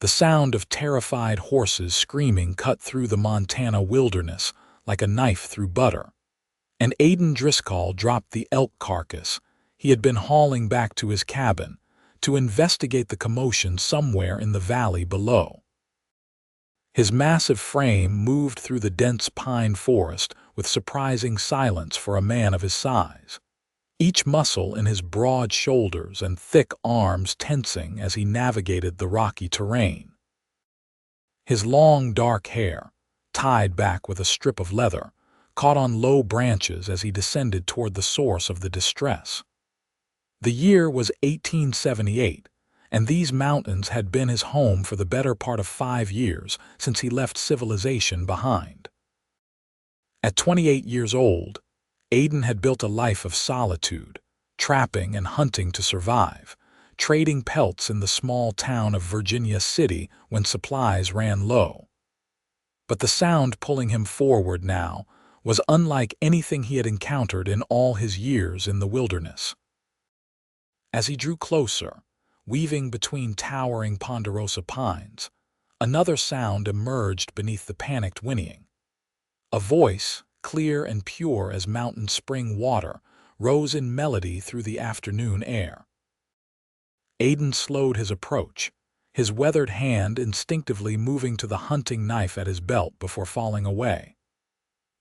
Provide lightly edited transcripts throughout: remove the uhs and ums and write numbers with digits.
The sound of terrified horses screaming cut through the Montana wilderness like a knife through butter. And Aiden Driscoll dropped the elk carcass he had been hauling back to his cabin to investigate the commotion somewhere in the valley below. His massive frame moved through the dense pine forest with surprising silence for a man of his size, each muscle in his broad shoulders and thick arms tensing as he navigated the rocky terrain. His long, dark hair, tied back with a strip of leather, caught on low branches as he descended toward the source of the distress. The year was 1878, and these mountains had been his home for the better part of 5 years since he left civilization behind. At 28 years old, Aiden had built a life of solitude, trapping and hunting to survive, trading pelts in the small town of Virginia City when supplies ran low. But the sound pulling him forward now was unlike anything he had encountered in all his years in the wilderness. As he drew closer, weaving between towering ponderosa pines, another sound emerged beneath the panicked whinnying. A voice, clear and pure as mountain spring water, rose in melody through the afternoon air. Aiden slowed his approach, his weathered hand instinctively moving to the hunting knife at his belt before falling away.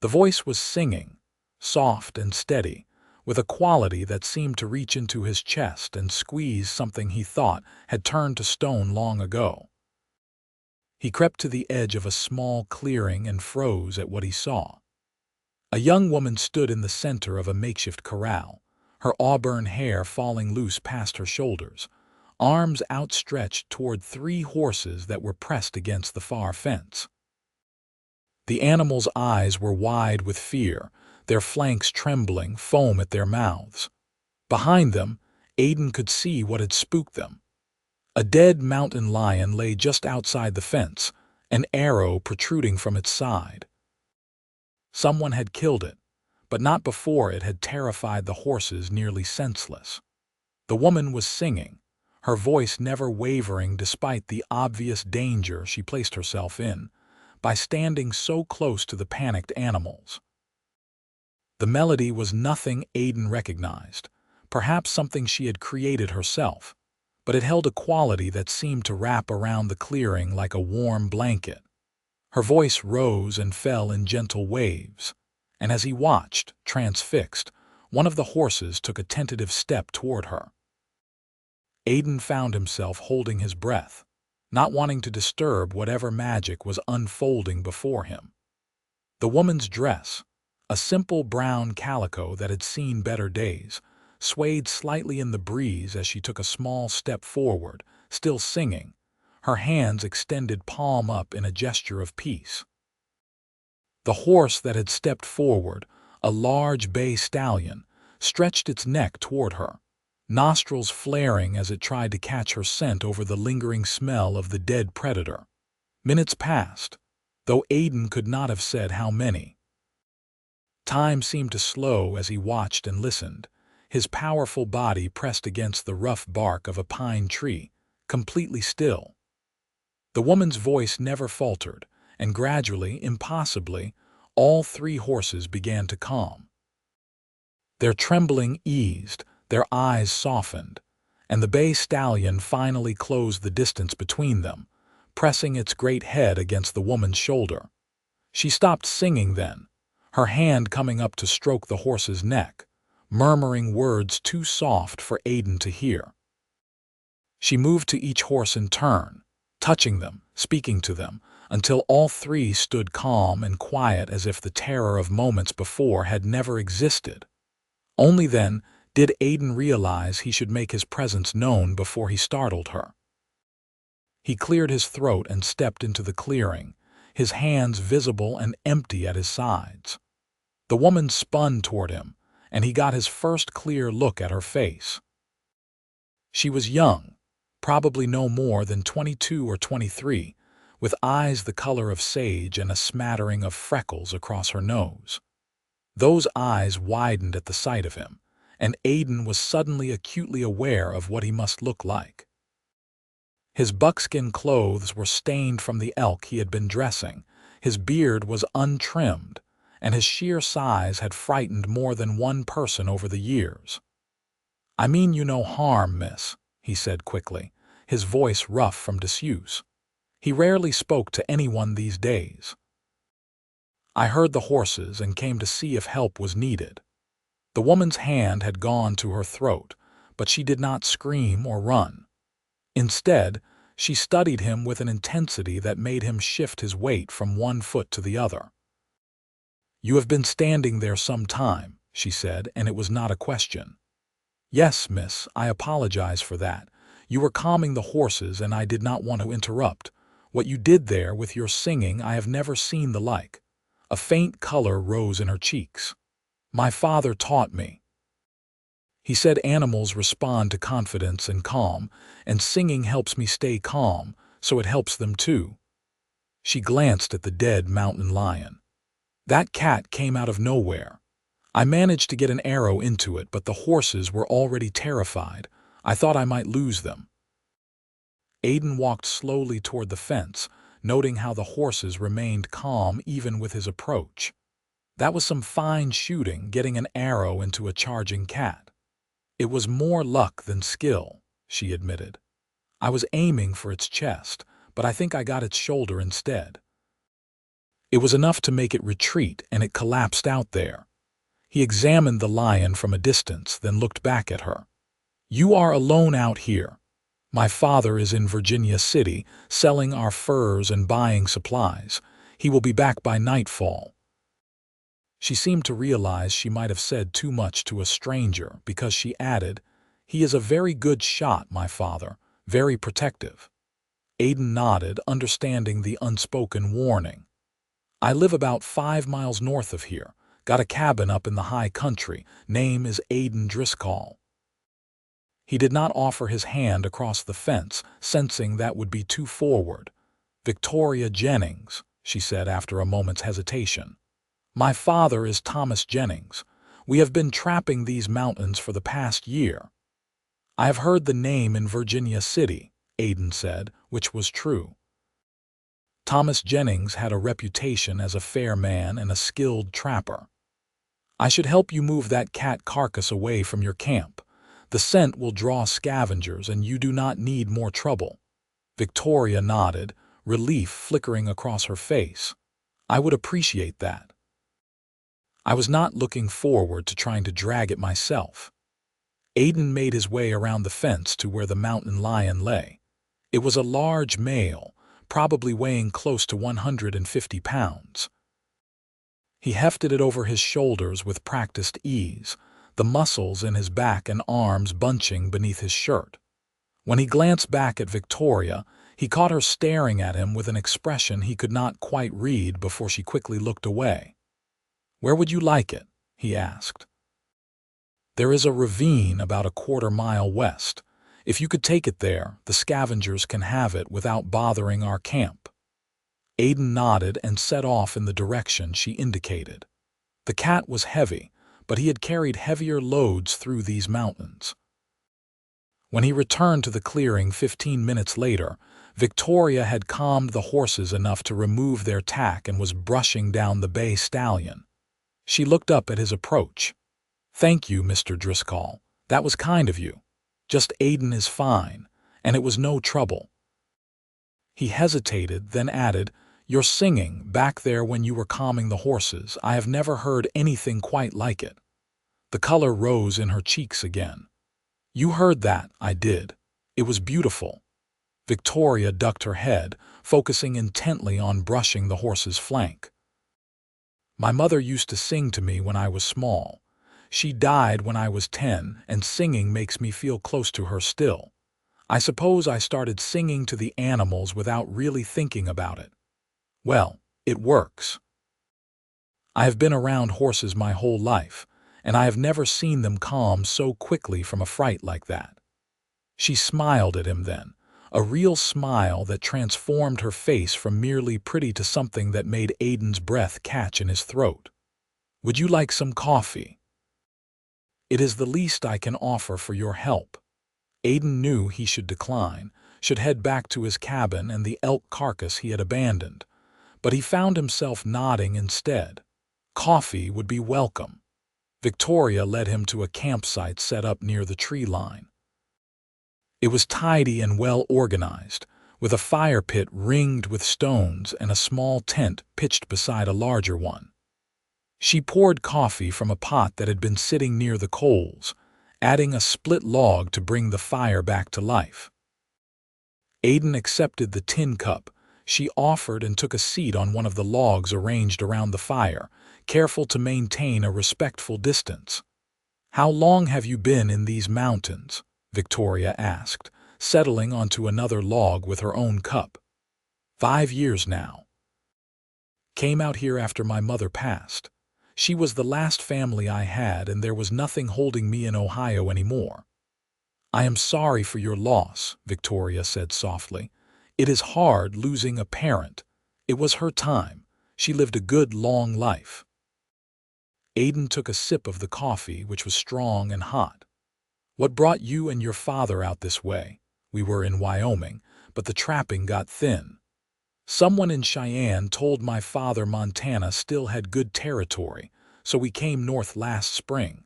The voice was singing, soft and steady, with a quality that seemed to reach into his chest and squeeze something he thought had turned to stone long ago. He crept to the edge of a small clearing and froze at what he saw. A young woman stood in the center of a makeshift corral, her auburn hair falling loose past her shoulders, arms outstretched toward 3 horses that were pressed against the far fence. The animals' eyes were wide with fear, their flanks trembling, foam at their mouths. Behind them, Aiden could see what had spooked them. A dead mountain lion lay just outside the fence, an arrow protruding from its side. Someone had killed it, but not before it had terrified the horses nearly senseless. The woman was singing, her voice never wavering despite the obvious danger she placed herself in by standing so close to the panicked animals. The melody was nothing Aiden recognized, perhaps something she had created herself, but it held a quality that seemed to wrap around the clearing like a warm blanket. Her voice rose and fell in gentle waves, and as he watched, transfixed, one of the horses took a tentative step toward her. Aiden found himself holding his breath, not wanting to disturb whatever magic was unfolding before him. The woman's dress, a simple brown calico that had seen better days, swayed slightly in the breeze as she took a small step forward, still singing, her hands extended palm up in a gesture of peace. The horse that had stepped forward, a large bay stallion, stretched its neck toward her, nostrils flaring as it tried to catch her scent over the lingering smell of the dead predator. Minutes passed, though Aiden could not have said how many. Time seemed to slow as he watched and listened, his powerful body pressed against the rough bark of a pine tree, completely still. The woman's voice never faltered, and gradually, impossibly, all 3 horses began to calm. Their trembling eased, their eyes softened, and the bay stallion finally closed the distance between them, pressing its great head against the woman's shoulder. She stopped singing then, her hand coming up to stroke the horse's neck, murmuring words too soft for Aiden to hear. She moved to each horse in turn, touching them, speaking to them, until all 3 stood calm and quiet as if the terror of moments before had never existed. Only then did Aiden realize he should make his presence known before he startled her. He cleared his throat and stepped into the clearing, his hands visible and empty at his sides. The woman spun toward him, and he got his first clear look at her face. She was young, probably no more than 22 or 23, with eyes the color of sage and a smattering of freckles across her nose. Those eyes widened at the sight of him, and Aiden was suddenly acutely aware of what he must look like. His buckskin clothes were stained from the elk he had been dressing, his beard was untrimmed, and his sheer size had frightened more than one person over the years. "I mean you no harm, miss," he said quickly, his voice rough from disuse. He rarely spoke to anyone these days. "I heard the horses and came to see if help was needed." The woman's hand had gone to her throat, but she did not scream or run. Instead, she studied him with an intensity that made him shift his weight from one foot to the other. "You have been standing there some time," she said, and it was not a question. "Yes, miss, I apologize for that. You were calming the horses and I did not want to interrupt. What you did there with your singing, I have never seen the like." A faint color rose in her cheeks. "My father taught me. He said animals respond to confidence and calm, and singing helps me stay calm, so it helps them too." She glanced at the dead mountain lion. "That cat came out of nowhere. I managed to get an arrow into it, but the horses were already terrified. I thought I might lose them." Aiden walked slowly toward the fence, noting how the horses remained calm even with his approach. That was some fine shooting, getting an arrow into a charging cat. "It was more luck than skill," she admitted. "I was aiming for its chest, but I think I got its shoulder instead." It was enough to make it retreat, and it collapsed out there. He examined the lion from a distance, then looked back at her. "You are alone out here. My father is in Virginia City, selling our furs and buying supplies. He will be back by nightfall." She seemed to realize she might have said too much to a stranger because she added, "He is a very good shot, my father, very protective." Aiden nodded, understanding the unspoken warning. "I live about 5 miles north of here. Got a cabin up in the high country. Name is Aiden Driscoll." He did not offer his hand across the fence, sensing that would be too forward. "Victoria Jennings," she said after a moment's hesitation. "My father is Thomas Jennings. We have been trapping these mountains for the past year." "I have heard the name in Virginia City," Aiden said, which was true. Thomas Jennings had a reputation as a fair man and a skilled trapper. "I should help you move that cat carcass away from your camp. The scent will draw scavengers and you do not need more trouble." Victoria nodded, relief flickering across her face. "I would appreciate that." "I was not looking forward to trying to drag it myself." Aiden made his way around the fence to where the mountain lion lay. It was a large male, probably weighing close to 150 pounds. He hefted it over his shoulders with practiced ease, the muscles in his back and arms bunching beneath his shirt. When he glanced back at Victoria, he caught her staring at him with an expression he could not quite read before she quickly looked away. "Where would you like it?" he asked. "There is a ravine about a quarter-mile west. If you could take it there, the scavengers can have it without bothering our camp." Aiden nodded and set off in the direction she indicated. The cat was heavy, but he had carried heavier loads through these mountains. When he returned to the clearing 15 minutes later, Victoria had calmed the horses enough to remove their tack and was brushing down the bay stallion. She looked up at his approach. "Thank you, Mr. Driscoll. That was kind of you. Just Aiden is fine, and it was no trouble." He hesitated, then added, "Your singing, back there when you were calming the horses, I have never heard anything quite like it." The color rose in her cheeks again. "You heard that, I did. It was beautiful." Victoria ducked her head, focusing intently on brushing the horse's flank. "My mother used to sing to me when I was small. She died when I was 10, and singing makes me feel close to her still. I suppose I started singing to the animals without really thinking about it. Well, it works. I have been around horses my whole life, and I have never seen them calm so quickly from a fright like that." She smiled at him then, a real smile that transformed her face from merely pretty to something that made Aiden's breath catch in his throat. "Would you like some coffee?" "It is the least I can offer for your help." Aiden knew he should decline. should head back to his cabin and the elk carcass he had abandoned, but he found himself nodding instead. Coffee would be welcome. Victoria led him to a campsite set up near the tree line. It was tidy and well organized, with a fire pit ringed with stones and a small tent pitched beside a larger one. She poured coffee from a pot that had been sitting near the coals, adding a split log to bring the fire back to life. Aiden accepted the tin cup she offered and took a seat on one of the logs arranged around the fire, careful to maintain a respectful distance. "How long have you been in these mountains?" Victoria asked, settling onto another log with her own cup. 5 years now. Came out here after my mother passed. She was the last family I had, and there was nothing holding me in Ohio anymore. I am sorry for your loss, Victoria said softly. It is hard losing a parent. It was her time. She lived a good, long life. Aiden took a sip of the coffee, which was strong and hot. What brought you and your father out this way? We were in Wyoming, but the trapping got thin. Someone in Cheyenne told my father Montana still had good territory, so we came north last spring.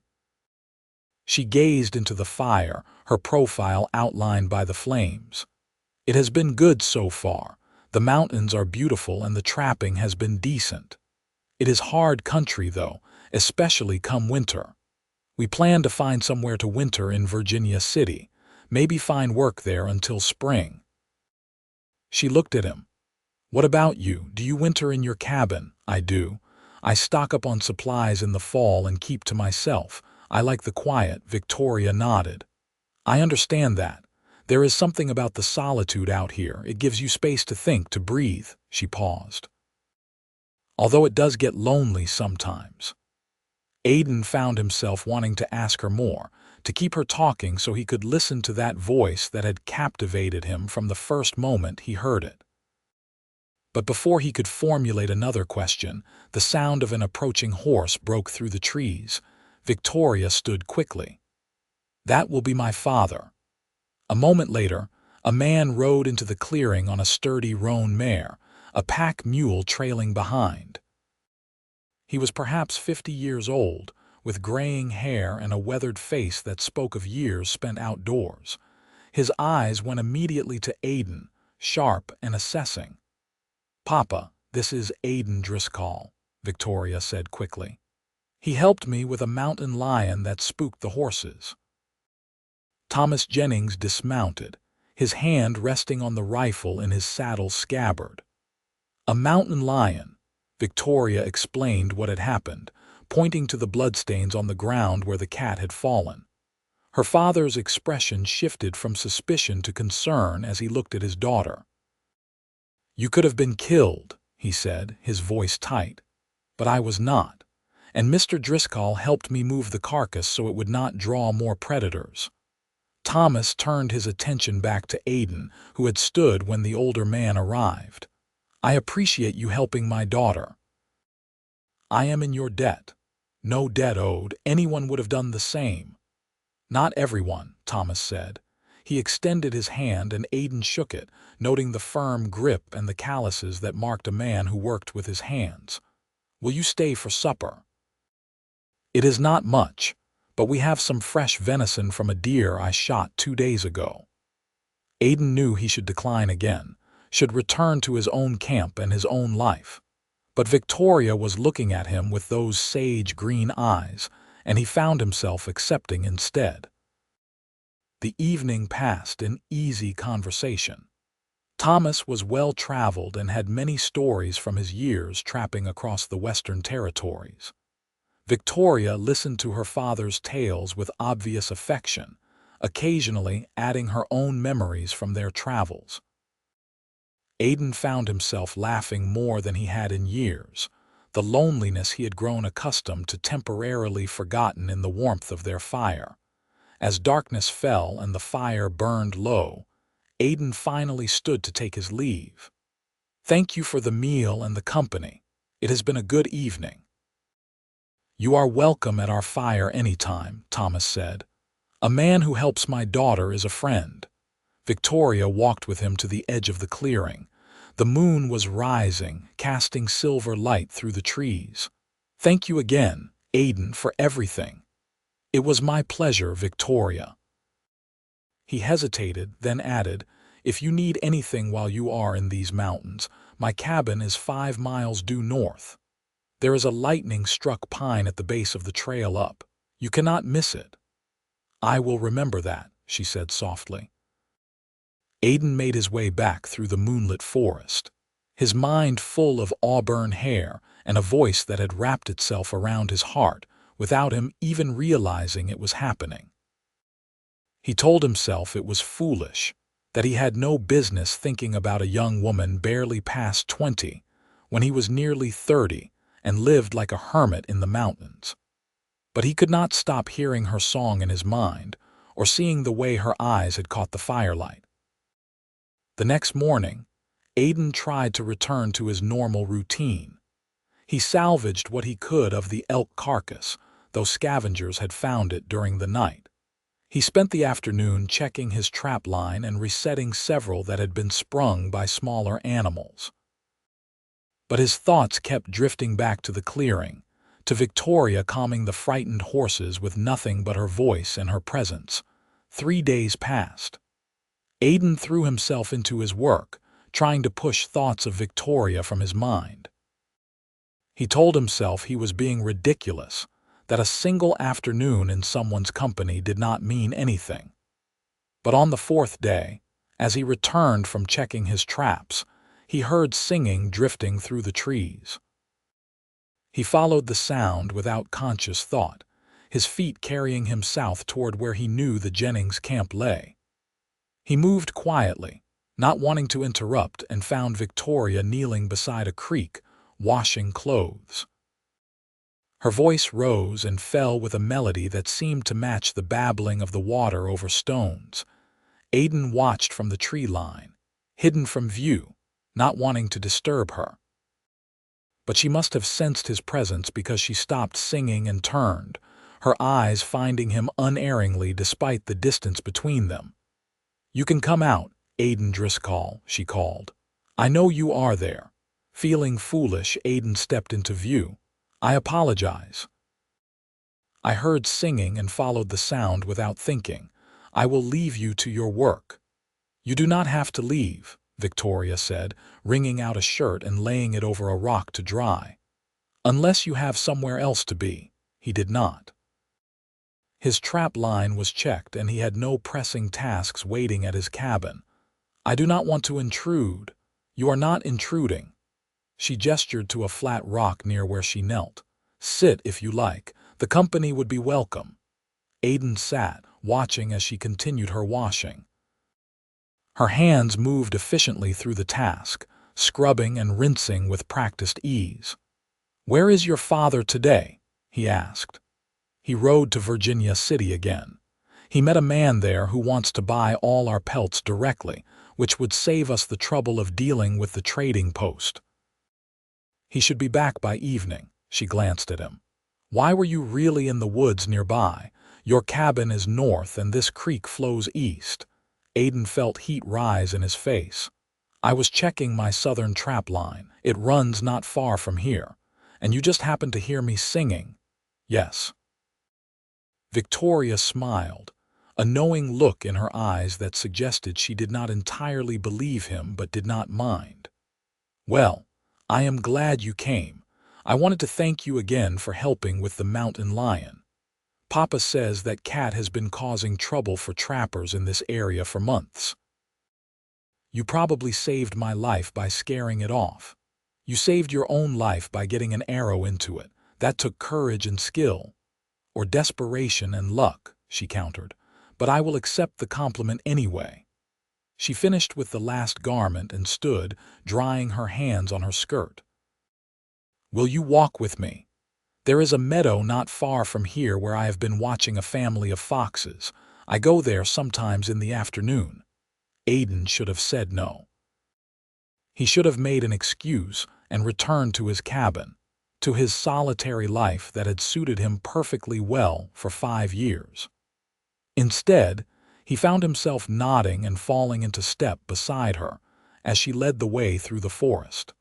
She gazed into the fire, her profile outlined by the flames. It has been good so far. The mountains are beautiful and the trapping has been decent. It is hard country, though, especially come winter. We plan to find somewhere to winter in Virginia City, maybe find work there until spring. She looked at him. What about you? Do you winter in your cabin? I do. I stock up on supplies in the fall and keep to myself. I like the quiet, Victoria nodded. I understand that. There is something about the solitude out here. It gives you space to think, to breathe. She paused. Although it does get lonely sometimes. Aiden found himself wanting to ask her more, to keep her talking so he could listen to that voice that had captivated him from the first moment he heard it. But before he could formulate another question, the sound of an approaching horse broke through the trees. Victoria stood quickly. That will be my father. A moment later, a man rode into the clearing on a sturdy roan mare, a pack mule trailing behind. He was perhaps 50 years old, with graying hair and a weathered face that spoke of years spent outdoors. His eyes went immediately to Aiden, sharp and assessing. "Papa, this is Aiden Driscoll," Victoria said quickly. "He helped me with a mountain lion that spooked the horses." Thomas Jennings dismounted, his hand resting on the rifle in his saddle scabbard. "A mountain lion," Victoria explained what had happened, pointing to the bloodstains on the ground where the cat had fallen. Her father's expression shifted from suspicion to concern as he looked at his daughter. "You could have been killed," he said, his voice tight. "But I was not, and Mr. Driscoll helped me move the carcass so it would not draw more predators." Thomas turned his attention back to Aiden, who had stood when the older man arrived. "I appreciate you helping my daughter. I am in your debt." "No debt owed. Anyone would have done the same." "Not everyone," Thomas said. He extended his hand and Aiden shook it, noting the firm grip and the calluses that marked a man who worked with his hands. "Will you stay for supper?" "It is not much, but we have some fresh venison from a deer I shot 2 days ago." Aiden knew he should decline again, should return to his own camp and his own life. But Victoria was looking at him with those sage green eyes, and he found himself accepting instead. The evening passed in easy conversation. Thomas was well-traveled and had many stories from his years trapping across the Western Territories. Victoria listened to her father's tales with obvious affection, occasionally adding her own memories from their travels. Aiden found himself laughing more than he had in years, the loneliness he had grown accustomed to temporarily forgotten in the warmth of their fire. As darkness fell and the fire burned low, Aiden finally stood to take his leave. "Thank you for the meal and the company. It has been a good evening." "You are welcome at our fire anytime," Thomas said. "A man who helps my daughter is a friend." Victoria walked with him to the edge of the clearing. The moon was rising, casting silver light through the trees. "Thank you again, Aiden, for everything." "It was my pleasure, Victoria." He hesitated, then added, "If you need anything while you are in these mountains, my cabin is 5 miles due north. There is a lightning-struck pine at the base of the trail up. You cannot miss it." "I will remember that," she said softly. Aiden made his way back through the moonlit forest, his mind full of auburn hair and a voice that had wrapped itself around his heart without him even realizing it was happening. He told himself it was foolish, that he had no business thinking about a young woman barely past 20 when he was nearly 30 and lived like a hermit in the mountains. But he could not stop hearing her song in his mind or seeing the way her eyes had caught the firelight. The next morning, Aiden tried to return to his normal routine. He salvaged what he could of the elk carcass, though scavengers had found it during the night. He spent the afternoon checking his trap line and resetting several that had been sprung by smaller animals. But his thoughts kept drifting back to the clearing, to Victoria calming the frightened horses with nothing but her voice and her presence. 3 days passed. Aiden threw himself into his work, trying to push thoughts of Victoria from his mind. He told himself he was being ridiculous, that a single afternoon in someone's company did not mean anything. But on the 4th day, as he returned from checking his traps, he heard singing drifting through the trees. He followed the sound without conscious thought, his feet carrying him south toward where he knew the Jennings camp lay. He moved quietly, not wanting to interrupt, and found Victoria kneeling beside a creek, washing clothes. Her voice rose and fell with a melody that seemed to match the babbling of the water over stones. Aiden watched from the tree line, hidden from view, not wanting to disturb her. But she must have sensed his presence because she stopped singing and turned, her eyes finding him unerringly despite the distance between them. "You can come out, Aiden Driscoll," she called. "I know you are there." Feeling foolish, Aiden stepped into view. "I apologize." "I heard singing and followed the sound without thinking. I will leave you to your work." "You do not have to leave," Victoria said, wringing out a shirt and laying it over a rock to dry. "Unless you have somewhere else to be." He did not. His trap line was checked and he had no pressing tasks waiting at his cabin. "I do not want to intrude." "You are not intruding." She gestured to a flat rock near where she knelt. "Sit if you like. The company would be welcome." Aiden sat, watching as she continued her washing. Her hands moved efficiently through the task, scrubbing and rinsing with practiced ease. "Where is your father today?" he asked. "He rode to Virginia City again. He met a man there who wants to buy all our pelts directly, which would save us the trouble of dealing with the trading post. He should be back by evening." She glanced at him. "Why were you really in the woods nearby? Your cabin is north and this creek flows east." Aiden felt heat rise in his face. "I was checking my southern trap line. It runs not far from here. And you just happened to hear me singing." "Yes." Victoria smiled, a knowing look in her eyes that suggested she did not entirely believe him but did not mind. "Well, I am glad you came. I wanted to thank you again for helping with the mountain lion. Papa says that cat has been causing trouble for trappers in this area for months. You probably saved my life by scaring it off. You saved your own life by getting an arrow into it. That took courage and skill. Or desperation and luck," she countered. "But I will accept the compliment anyway." She finished with the last garment and stood, drying her hands on her skirt. "Will you walk with me? There is a meadow not far from here where I have been watching a family of foxes. I go there sometimes in the afternoon." Aiden should have said no. He should have made an excuse and returned to his cabin, to his solitary life that had suited him perfectly well for 5 years. Instead, He found himself nodding and falling into step beside her as she led the way through the forest.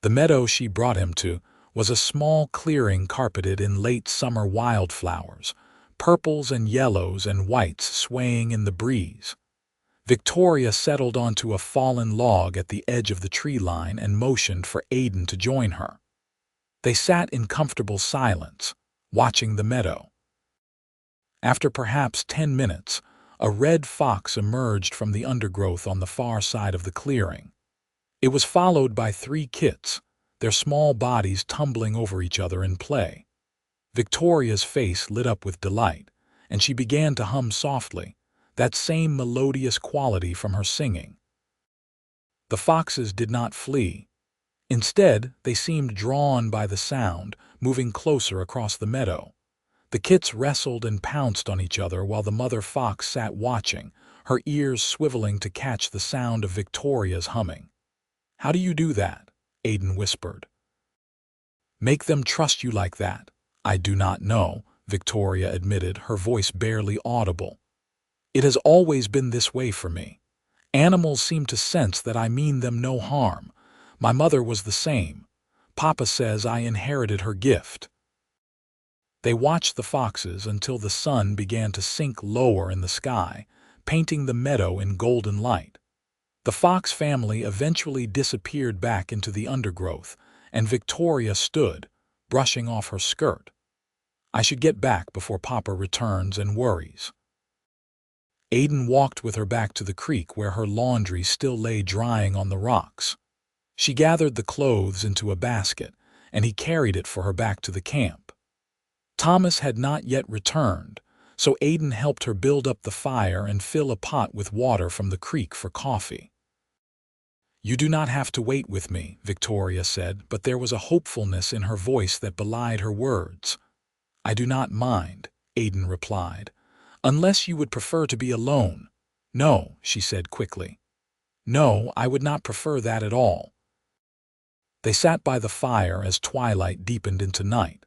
The meadow she brought him to was a small clearing carpeted in late summer wildflowers, purples and yellows and whites swaying in the breeze. Victoria settled onto a fallen log at the edge of the tree line and motioned for Aiden to join her. They sat in comfortable silence, watching the meadow. After perhaps 10 minutes, a red fox emerged from the undergrowth on the far side of the clearing. It was followed by 3 kits, their small bodies tumbling over each other in play. Victoria's face lit up with delight, and she began to hum softly, that same melodious quality from her singing. The foxes did not flee. Instead, they seemed drawn by the sound, moving closer across the meadow. The kits wrestled and pounced on each other while the mother fox sat watching, her ears swiveling to catch the sound of Victoria's humming. "How do you do that?" Aiden whispered. "Make them trust you like that." "I do not know," Victoria admitted, her voice barely audible. "It has always been this way for me. Animals seem to sense that I mean them no harm. My mother was the same. Papa says I inherited her gift." They watched the foxes until the sun began to sink lower in the sky, painting the meadow in golden light. The fox family eventually disappeared back into the undergrowth, and Victoria stood, brushing off her skirt. "I should get back before Papa returns and worries." Aiden walked with her back to the creek where her laundry still lay drying on the rocks. She gathered the clothes into a basket, and he carried it for her back to the camp. Thomas had not yet returned, so Aiden helped her build up the fire and fill a pot with water from the creek for coffee. "You do not have to wait with me," Victoria said, but there was a hopefulness in her voice that belied her words. "I do not mind," Aiden replied, "unless you would prefer to be alone." "No," she said quickly. "No, I would not prefer that at all." They sat by the fire as twilight deepened into night.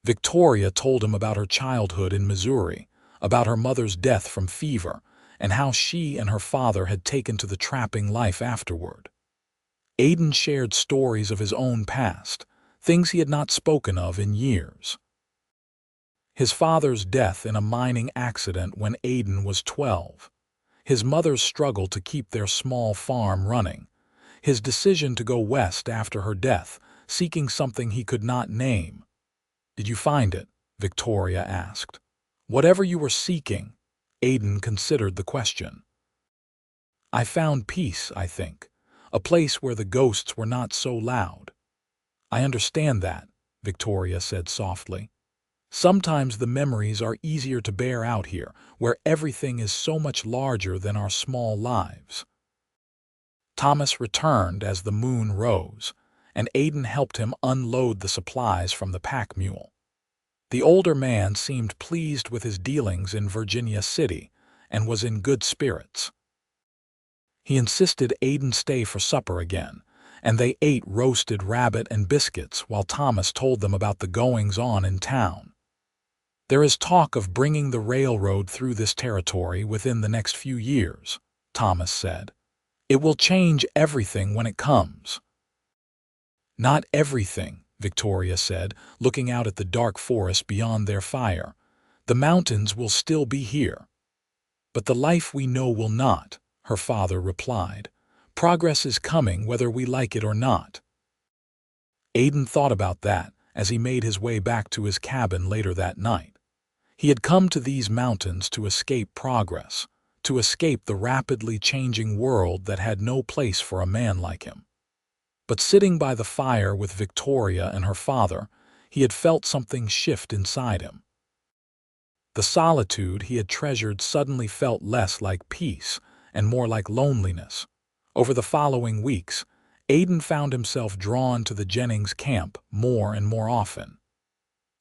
Victoria told him about her childhood in Missouri, about her mother's death from fever, and how she and her father had taken to the trapping life afterward. Aiden shared stories of his own past, things he had not spoken of in years. His father's death in a mining accident when Aiden was 12. His mother's struggle to keep their small farm running. His decision to go west after her death, seeking something he could not name. "Did you find it?" Victoria asked. "Whatever you were seeking." Aiden considered the question. "I found peace, I think. A place where the ghosts were not so loud." "I understand that," Victoria said softly. "Sometimes the memories are easier to bear out here, where everything is so much larger than our small lives." Thomas returned as the moon rose, and Aiden helped him unload the supplies from the pack mule. The older man seemed pleased with his dealings in Virginia City and was in good spirits. He insisted Aiden stay for supper again, and they ate roasted rabbit and biscuits while Thomas told them about the goings-on in town. "There is talk of bringing the railroad through this territory within the next few years," Thomas said. "It will change everything when it comes." "Not everything," Victoria said, looking out at the dark forest beyond their fire. "The mountains will still be here." "But the life we know will not," her father replied. "Progress is coming whether we like it or not." Aiden thought about that as he made his way back to his cabin later that night. He had come to these mountains to escape progress, to escape the rapidly changing world that had no place for a man like him. But sitting by the fire with Victoria and her father, he had felt something shift inside him. The solitude he had treasured suddenly felt less like peace and more like loneliness. Over the following weeks, Aiden found himself drawn to the Jennings camp more and more often.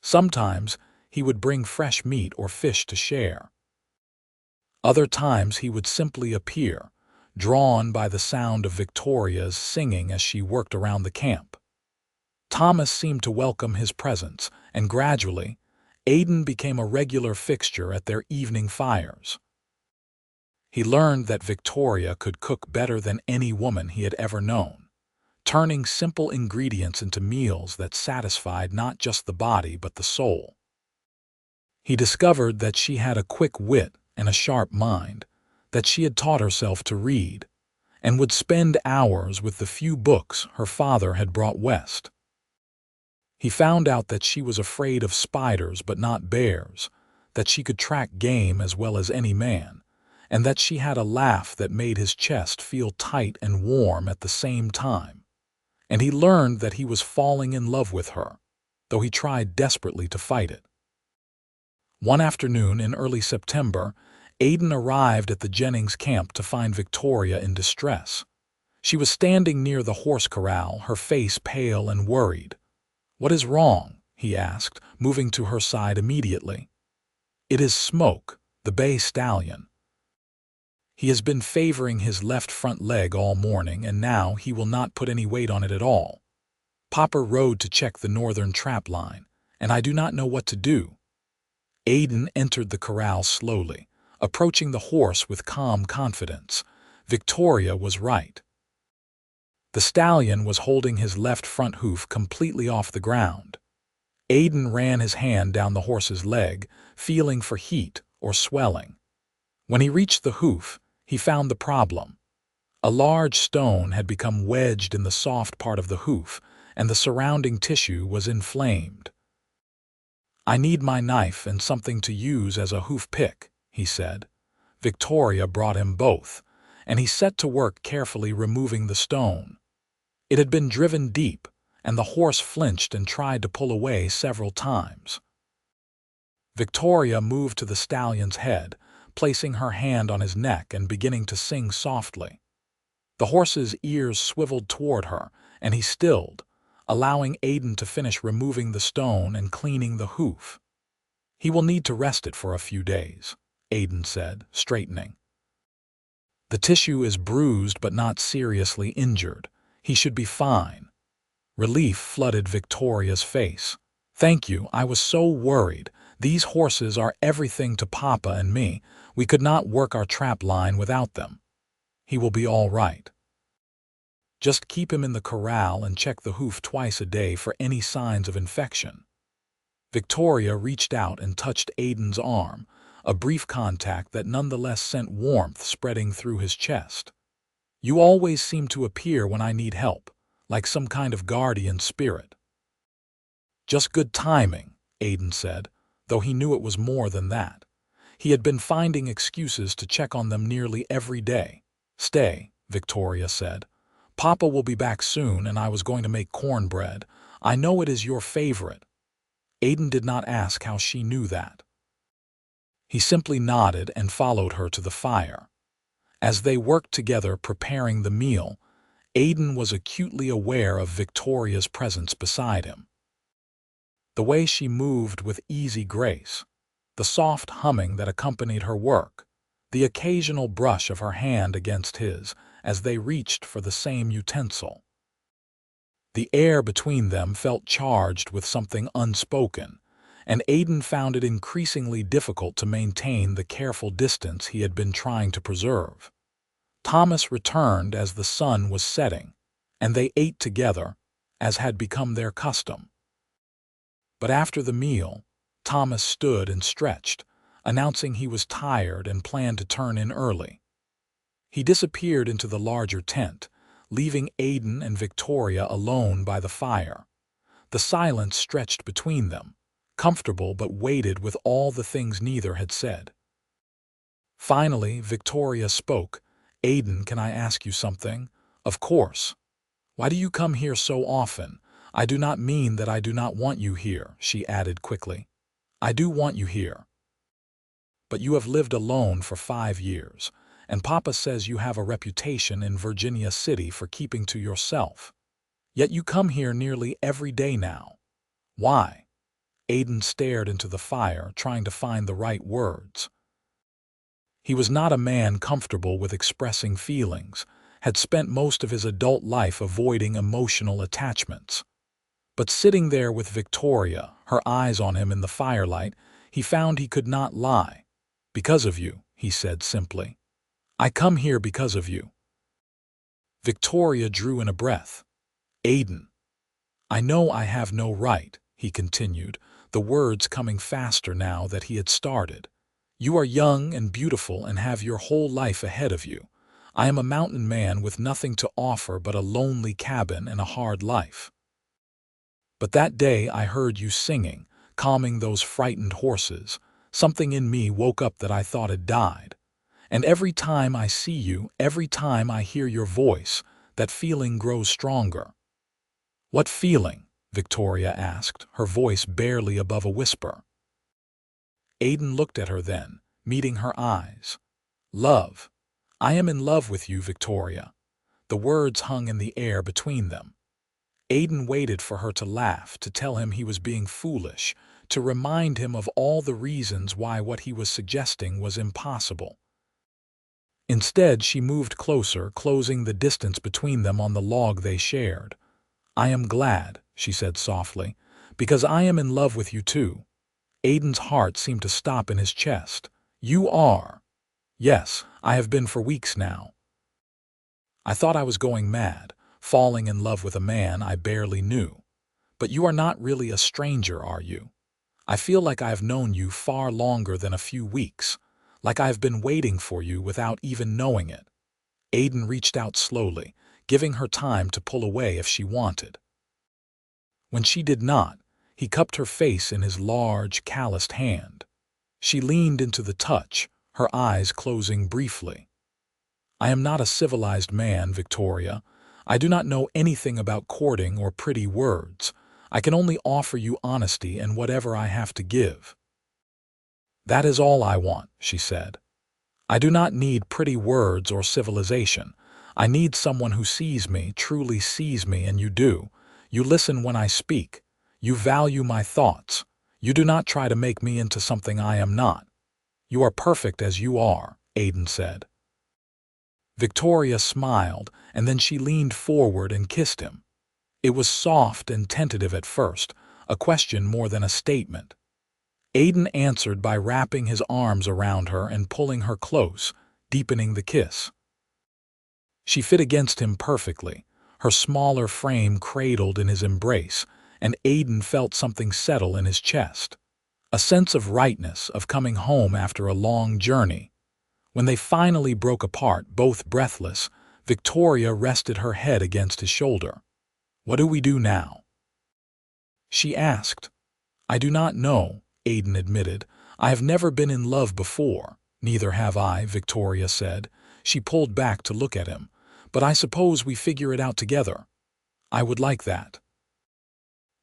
Sometimes he would bring fresh meat or fish to share. Other times he would simply appear, drawn by the sound of Victoria's singing as she worked around the camp. Thomas seemed to welcome his presence, and gradually, Aiden became a regular fixture at their evening fires. He learned that Victoria could cook better than any woman he had ever known, turning simple ingredients into meals that satisfied not just the body but the soul. He discovered that she had a quick wit and a sharp mind, that she had taught herself to read, and would spend hours with the few books her father had brought west. He found out that she was afraid of spiders but not bears, that she could track game as well as any man, and that she had a laugh that made his chest feel tight and warm at the same time. And he learned that he was falling in love with her, though he tried desperately to fight it. One afternoon in early September, Aiden arrived at the Jennings camp to find Victoria in distress. She was standing near the horse corral, her face pale and worried. "What is wrong?" he asked, moving to her side immediately. "It is Smoke, the bay stallion. He has been favoring his left front leg all morning, and now he will not put any weight on it at all. Papa rode to check the northern trap line, and I do not know what to do." Aiden entered the corral slowly, approaching the horse with calm confidence. Victoria was right. The stallion was holding his left front hoof completely off the ground. Aiden ran his hand down the horse's leg, feeling for heat or swelling. When he reached the hoof, he found the problem. A large stone had become wedged in the soft part of the hoof, and the surrounding tissue was inflamed. "I need my knife and something to use as a hoof pick," he said. Victoria brought him both, and he set to work carefully removing the stone. It had been driven deep, and the horse flinched and tried to pull away several times. Victoria moved to the stallion's head, placing her hand on his neck and beginning to sing softly. The horse's ears swiveled toward her, and he stilled, allowing Aiden to finish removing the stone and cleaning the hoof. "He will need to rest it for a few days," Aiden said, straightening. "The tissue is bruised but not seriously injured. He should be fine." Relief flooded Victoria's face. "Thank you, I was so worried. These horses are everything to Papa and me. We could not work our trap line without them. He will be all right. Just keep him in the corral and check the hoof twice a day for any signs of infection." Victoria reached out and touched Aiden's arm, a brief contact that nonetheless sent warmth spreading through his chest. "You always seem to appear when I need help, like some kind of guardian spirit." "Just good timing," Aiden said, though he knew it was more than that. He had been finding excuses to check on them nearly every day. "Stay," Victoria said. "Papa will be back soon, and I was going to make cornbread. I know it is your favorite." Aiden did not ask how she knew that. He simply nodded and followed her to the fire. As they worked together preparing the meal, Aiden was acutely aware of Victoria's presence beside him. The way she moved with easy grace, the soft humming that accompanied her work, the occasional brush of her hand against his as they reached for the same utensil. The air between them felt charged with something unspoken, and Aiden found it increasingly difficult to maintain the careful distance he had been trying to preserve. Thomas returned as the sun was setting, and they ate together, as had become their custom. But after the meal, Thomas stood and stretched, announcing he was tired and planned to turn in early. He disappeared into the larger tent, leaving Aiden and Victoria alone by the fire. The silence stretched between them, comfortable but weighted with all the things neither had said. Finally, Victoria spoke. "Aiden, can I ask you something?" "Of course." "Why do you come here so often? I do not mean that I do not want you here," she added quickly. "I do want you here. But you have lived alone for 5 years, and Papa says you have a reputation in Virginia City for keeping to yourself. Yet you come here nearly every day now. Why?" Aiden stared into the fire, trying to find the right words. He was not a man comfortable with expressing feelings, had spent most of his adult life avoiding emotional attachments. But sitting there with Victoria, her eyes on him in the firelight, he found he could not lie. "Because of you," he said simply. I come here because of you." Victoria drew in a breath. "Aiden, I know I have no right," he continued, the words coming faster now that he had started. "You are young and beautiful and have your whole life ahead of you. I am a mountain man with nothing to offer but a lonely cabin and a hard life. But that day I heard you singing, calming those frightened horses. Something in me woke up that I thought had died. And every time I see you, every time I hear your voice, that feeling grows stronger." "What feeling?" Victoria asked, her voice barely above a whisper. Aiden looked at her then, meeting her eyes. "Love. I am in love with you, Victoria." The words hung in the air between them. Aiden waited for her to laugh, to tell him he was being foolish, to remind him of all the reasons why what he was suggesting was impossible. Instead, she moved closer, closing the distance between them on the log they shared. "I am glad," she said softly, "because I am in love with you too." Aiden's heart seemed to stop in his chest. "You are?" "Yes, I have been for weeks now. I thought I was going mad, falling in love with a man I barely knew. But you are not really a stranger, are you? I feel like I have known you far longer than a few weeks, like I have been waiting for you without even knowing it." Aiden reached out slowly, giving her time to pull away if she wanted. When she did not, he cupped her face in his large, calloused hand. She leaned into the touch, her eyes closing briefly. "I am not a civilized man, Victoria. I do not know anything about courting or pretty words. I can only offer you honesty and whatever I have to give." "That is all I want," she said. "I do not need pretty words or civilization. I need someone who sees me, truly sees me, and you do. You listen when I speak. You value my thoughts. You do not try to make me into something I am not. You are perfect as you are," Aiden said. Victoria smiled, and then she leaned forward and kissed him. It was soft and tentative at first, a question more than a statement. Aiden answered by wrapping his arms around her and pulling her close, deepening the kiss. She fit against him perfectly, her smaller frame cradled in his embrace, and Aiden felt something settle in his chest. A sense of rightness, of coming home after a long journey. When they finally broke apart, both breathless, Victoria rested her head against his shoulder. "What do we do now?" she asked. "I do not know," Aiden admitted. "I have never been in love before." "Neither have I," Victoria said. She pulled back to look at him. "But I suppose we figure it out together." "I would like that."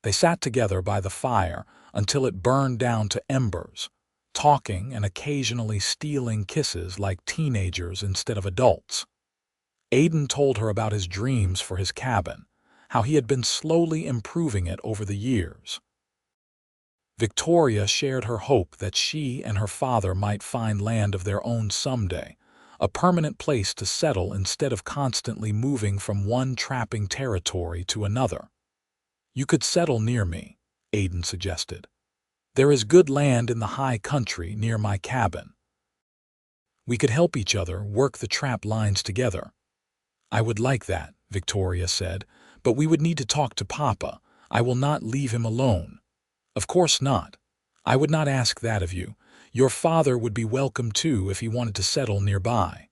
They sat together by the fire until it burned down to embers, talking and occasionally stealing kisses like teenagers instead of adults. Aiden told her about his dreams for his cabin, how he had been slowly improving it over the years. Victoria shared her hope that she and her father might find land of their own someday, a permanent place to settle instead of constantly moving from one trapping territory to another. "You could settle near me," Aiden suggested. "There is good land in the high country near my cabin. We could help each other work the trap lines together." "I would like that," Victoria said, "but we would need to talk to Papa. I will not leave him alone." "Of course not. I would not ask that of you. Your father would be welcome too if he wanted to settle nearby."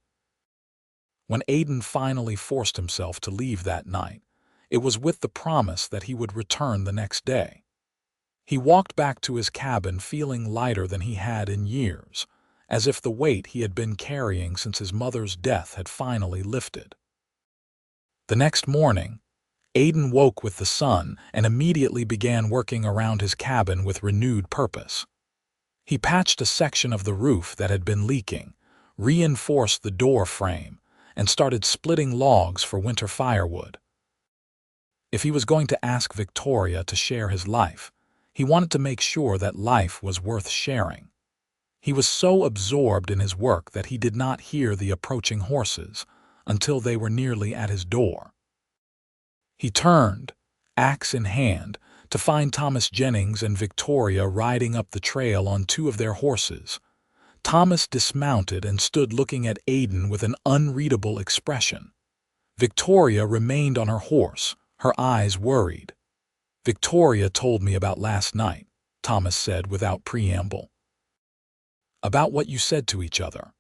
When Aiden finally forced himself to leave that night, it was with the promise that he would return the next day. He walked back to his cabin feeling lighter than he had in years, as if the weight he had been carrying since his mother's death had finally lifted. The next morning, Aiden woke with the sun and immediately began working around his cabin with renewed purpose. He patched a section of the roof that had been leaking, reinforced the door frame, and started splitting logs for winter firewood. If he was going to ask Victoria to share his life, he wanted to make sure that life was worth sharing. He was so absorbed in his work that he did not hear the approaching horses until they were nearly at his door. He turned, axe in hand, to find Thomas Jennings and Victoria riding up the trail on two of their horses. Thomas dismounted and stood looking at Aiden with an unreadable expression. Victoria remained on her horse, her eyes worried. "Victoria told me about last night," Thomas said without preamble. "About what you said to each other."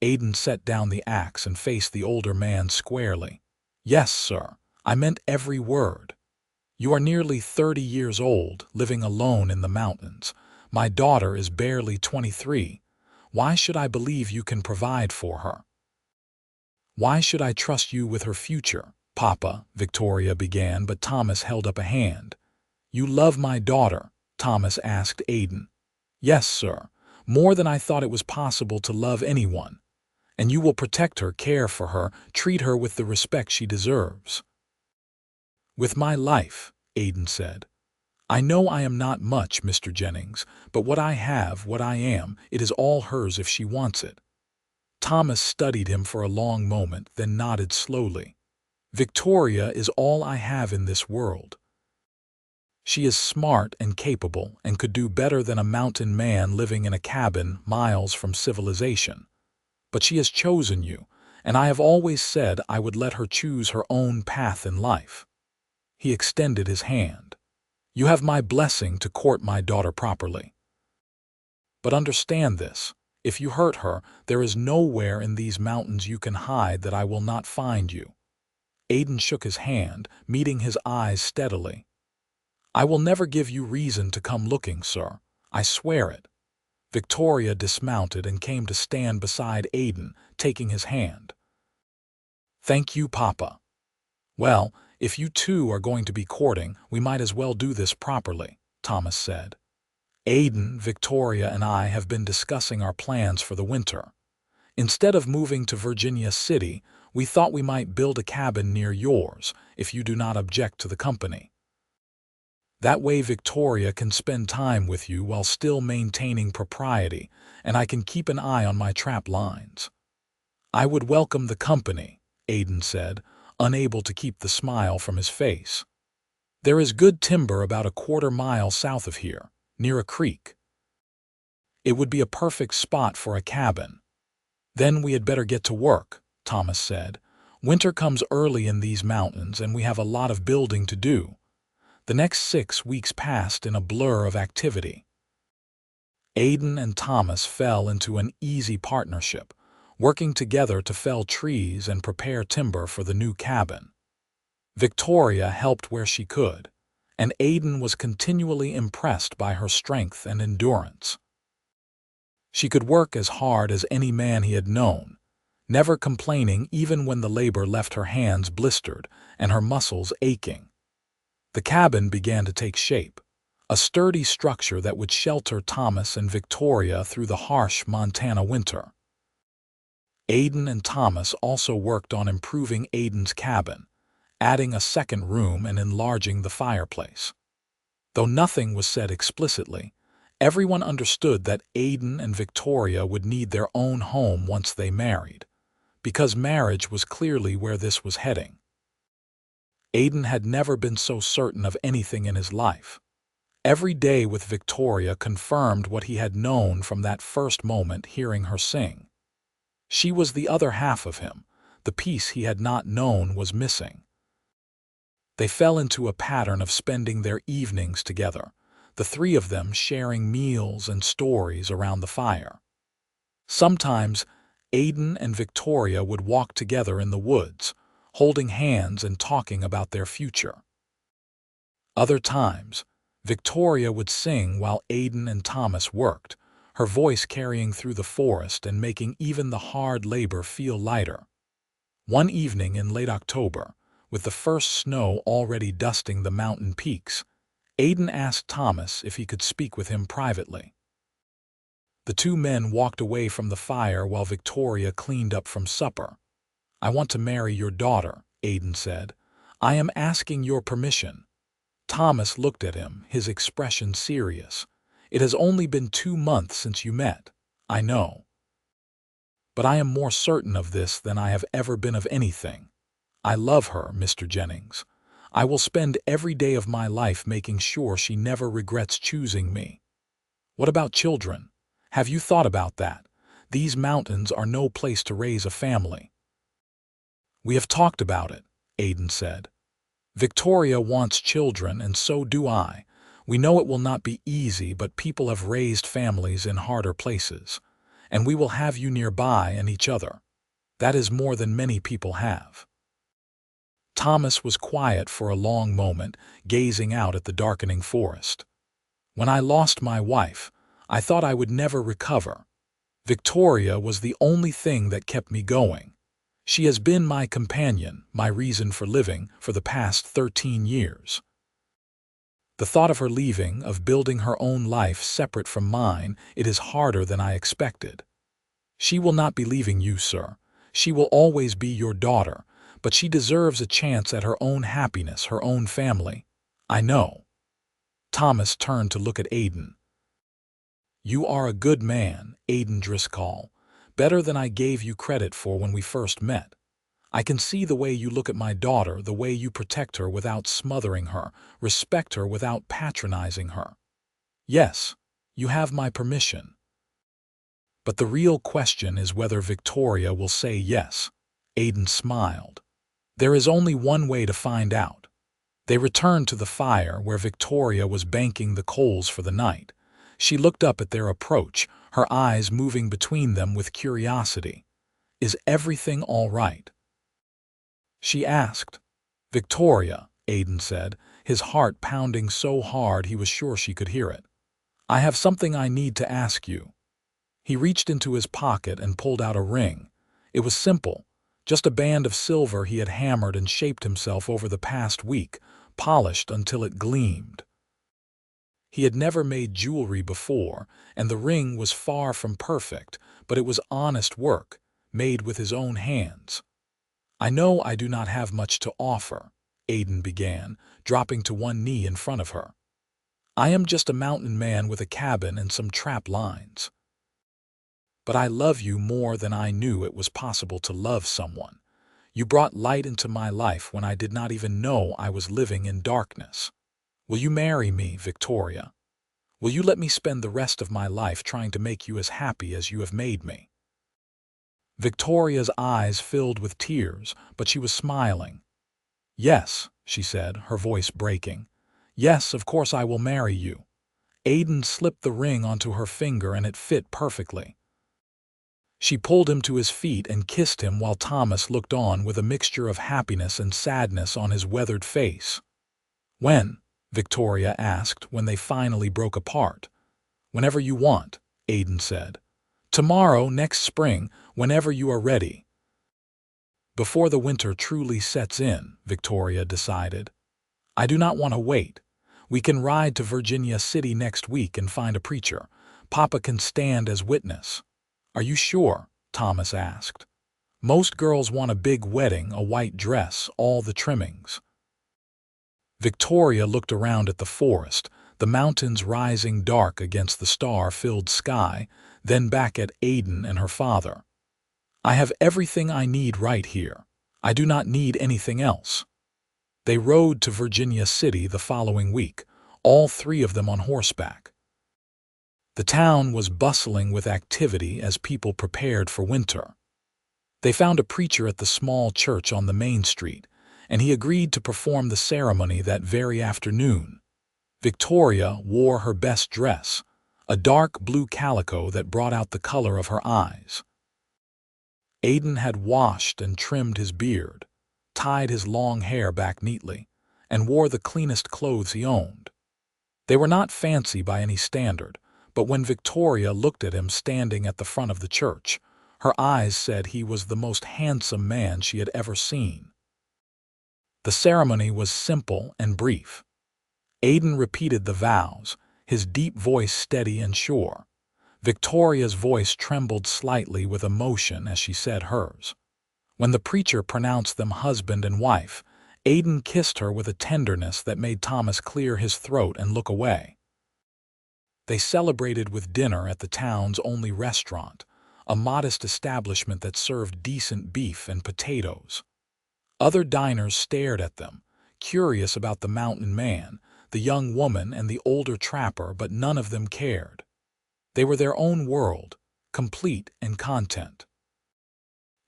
Aiden set down the axe and faced the older man squarely. "Yes, sir. I meant every word. You are nearly 30 years old, living alone in the mountains. My daughter is barely 23. Why should I believe you can provide for her? Why should I trust you with her future?" "Papa," Victoria began, but Thomas held up a hand. "You love my daughter?" Thomas asked Aiden. "Yes, sir. More than I thought it was possible to love anyone. And you will protect her, care for her, treat her with the respect she deserves." "With my life," Aiden said. "I know I am not much, Mr. Jennings, but what I have, what I am, it is all hers if she wants it." Thomas studied him for a long moment, then nodded slowly. "Victoria is all I have in this world. She is smart and capable and could do better than a mountain man living in a cabin miles from civilization. But she has chosen you, and I have always said I would let her choose her own path in life." He extended his hand. "You have my blessing to court my daughter properly. But understand this, if you hurt her, there is nowhere in these mountains you can hide that I will not find you." Aiden shook his hand, meeting his eyes steadily. "I will never give you reason to come looking, sir. I swear it." Victoria dismounted and came to stand beside Aiden, taking his hand. "Thank you, Papa. Well, if you two are going to be courting, we might as well do this properly," Thomas said. "Aiden, Victoria, and I have been discussing our plans for the winter. Instead of moving to Virginia City, we thought we might build a cabin near yours, if you do not object to the company. That way Victoria can spend time with you while still maintaining propriety, and I can keep an eye on my trap lines." "I would welcome the company," Aiden said, unable to keep the smile from his face. "There is good timber about a quarter-mile south of here, near a creek. It would be a perfect spot for a cabin." "Then we had better get to work," Thomas said. "Winter comes early in these mountains, and we have a lot of building to do." The next 6 weeks passed in a blur of activity. Aiden and Thomas fell into an easy partnership, working together to fell trees and prepare timber for the new cabin. Victoria helped where she could, and Aiden was continually impressed by her strength and endurance. She could work as hard as any man he had known, never complaining even when the labor left her hands blistered and her muscles aching. The cabin began to take shape, a sturdy structure that would shelter Thomas and Victoria through the harsh Montana winter. Aiden and Thomas also worked on improving Aiden's cabin, adding a second room and enlarging the fireplace. Though nothing was said explicitly, everyone understood that Aiden and Victoria would need their own home once they married, because marriage was clearly where this was heading. Aiden had never been so certain of anything in his life. Every day with Victoria confirmed what he had known from that first moment hearing her sing. She was the other half of him. The piece he had not known was missing. They fell into a pattern of spending their evenings together, the three of them sharing meals and stories around the fire. Sometimes, Aiden and Victoria would walk together in the woods, holding hands and talking about their future. Other times, Victoria would sing while Aiden and Thomas worked, her voice carrying through the forest and making even the hard labor feel lighter. One evening in late October, with the first snow already dusting the mountain peaks, Aiden asked Thomas if he could speak with him privately. The two men walked away from the fire while Victoria cleaned up from supper. "I want to marry your daughter," Aiden said. "I am asking your permission." Thomas looked at him, his expression serious. "It has only been 2 months since you met. I know. But I am more certain of this than I have ever been of anything. I love her, Mr. Jennings. I will spend every day of my life making sure she never regrets choosing me." "What about children? Have you thought about that?" These mountains are no place to raise a family." "We have talked about it," Aiden said. "Victoria wants children, and so do I. We know it will not be easy, but people have raised families in harder places. And we will have you nearby and each other. That is more than many people have." Thomas was quiet for a long moment, gazing out at the darkening forest. "When I lost my wife, I thought I would never recover. Victoria was the only thing that kept me going. She has been my companion, my reason for living, for the past 13 years. The thought of her leaving, of building her own life separate from mine, it is harder than I expected. She will not be leaving you, sir. She will always be your daughter, but she deserves a chance at her own happiness, her own family. I know." Thomas turned to look at Aiden. "You are a good man, Aiden Driscoll, better than I gave you credit for when we first met. I can see the way you look at my daughter, the way you protect her without smothering her, respect her without patronizing her. Yes, you have my permission. But the real question is whether Victoria will say yes." Aiden smiled. "There is only one way to find out." They returned to the fire where Victoria was banking the coals for the night. She looked up at their approach, her eyes moving between them with curiosity. "Is everything all right?" she asked. "Victoria," Aiden said, his heart pounding so hard he was sure she could hear it. "I have something I need to ask you." He reached into his pocket and pulled out a ring. It was simple, just a band of silver he had hammered and shaped himself over the past week, polished until it gleamed. He had never made jewelry before, and the ring was far from perfect, but it was honest work, made with his own hands. "I know I do not have much to offer," Aiden began, dropping to one knee in front of her. "I am just a mountain man with a cabin and some trap lines. But I love you more than I knew it was possible to love someone. You brought light into my life when I did not even know I was living in darkness. Will you marry me, Victoria? Will you let me spend the rest of my life trying to make you as happy as you have made me?" Victoria's eyes filled with tears, but she was smiling. "Yes," she said, her voice breaking. "Yes, of course I will marry you." Aiden slipped the ring onto her finger and it fit perfectly. She pulled him to his feet and kissed him while Thomas looked on with a mixture of happiness and sadness on his weathered face. "When?" Victoria asked when they finally broke apart. "Whenever you want," Aiden said. "Tomorrow, next spring, whenever you are ready." "Before the winter truly sets in," Victoria decided. "I do not want to wait. We can ride to Virginia City next week and find a preacher. Papa can stand as witness." "Are you sure?" Thomas asked. "Most girls want a big wedding, a white dress, all the trimmings." Victoria looked around at the forest, the mountains rising dark against the star-filled sky, then back at Aiden and her father. "I have everything I need right here. I do not need anything else." They rode to Virginia City the following week, all three of them on horseback. The town was bustling with activity as people prepared for winter. They found a preacher at the small church on the main street, and he agreed to perform the ceremony that very afternoon. Victoria wore her best dress, a dark blue calico that brought out the color of her eyes. Aiden had washed and trimmed his beard, tied his long hair back neatly, and wore the cleanest clothes he owned. They were not fancy by any standard, but when Victoria looked at him standing at the front of the church, her eyes said he was the most handsome man she had ever seen. The ceremony was simple and brief. Aiden repeated the vows, his deep voice steady and sure. Victoria's voice trembled slightly with emotion as she said hers. When the preacher pronounced them husband and wife, Aiden kissed her with a tenderness that made Thomas clear his throat and look away. They celebrated with dinner at the town's only restaurant, a modest establishment that served decent beef and potatoes. Other diners stared at them, curious about the mountain man, the young woman, and the older trapper, but none of them cared. They were their own world, complete and content.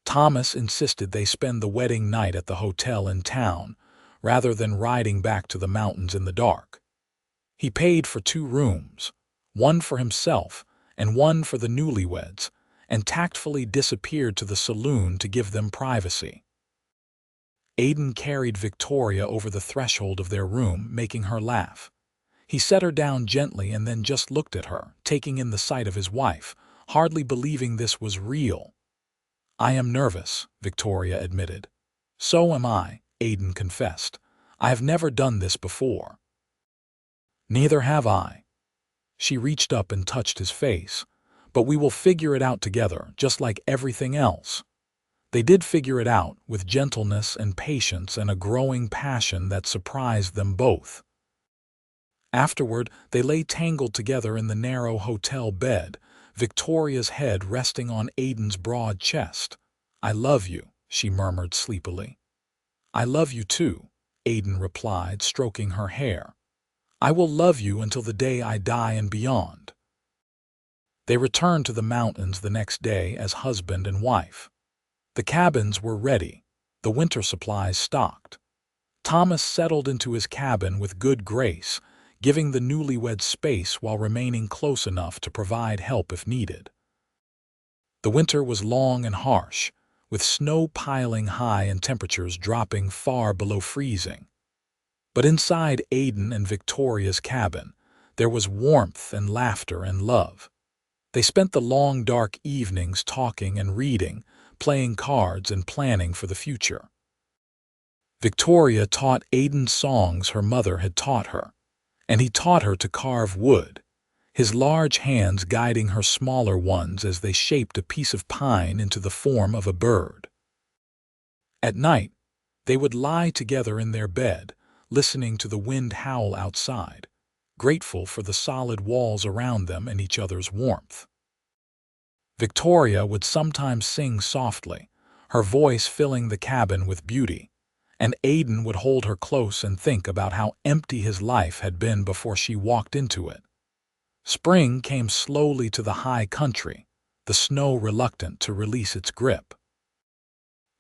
Thomas insisted they spend the wedding night at the hotel in town, rather than riding back to the mountains in the dark. He paid for 2 rooms, one for himself and one for the newlyweds, and tactfully disappeared to the saloon to give them privacy. Aiden carried Victoria over the threshold of their room, making her laugh. He set her down gently and then just looked at her, taking in the sight of his wife, hardly believing this was real. "I am nervous," Victoria admitted. "So am I," Aiden confessed. "I have never done this before." "Neither have I." She reached up and touched his face. "But we will figure it out together, just like everything else." They did figure it out, with gentleness and patience and a growing passion that surprised them both. Afterward, they lay tangled together in the narrow hotel bed, Victoria's head resting on Aiden's broad chest. "I love you," she murmured sleepily. "I love you too," Aiden replied, stroking her hair. "I will love you until the day I die and beyond." They returned to the mountains the next day as husband and wife. The cabins were ready, the winter supplies stocked. Thomas settled into his cabin with good grace, giving the newlyweds space while remaining close enough to provide help if needed. The winter was long and harsh, with snow piling high and temperatures dropping far below freezing. But inside Aiden and Victoria's cabin, there was warmth and laughter and love. They spent the long dark evenings talking and reading, playing cards and planning for the future. Victoria taught Aiden songs her mother had taught her, and he taught her to carve wood, his large hands guiding her smaller ones as they shaped a piece of pine into the form of a bird. At night, they would lie together in their bed, listening to the wind howl outside, grateful for the solid walls around them and each other's warmth. Victoria would sometimes sing softly, her voice filling the cabin with beauty, and Aiden would hold her close and think about how empty his life had been before she walked into it. Spring came slowly to the high country, the snow reluctant to release its grip.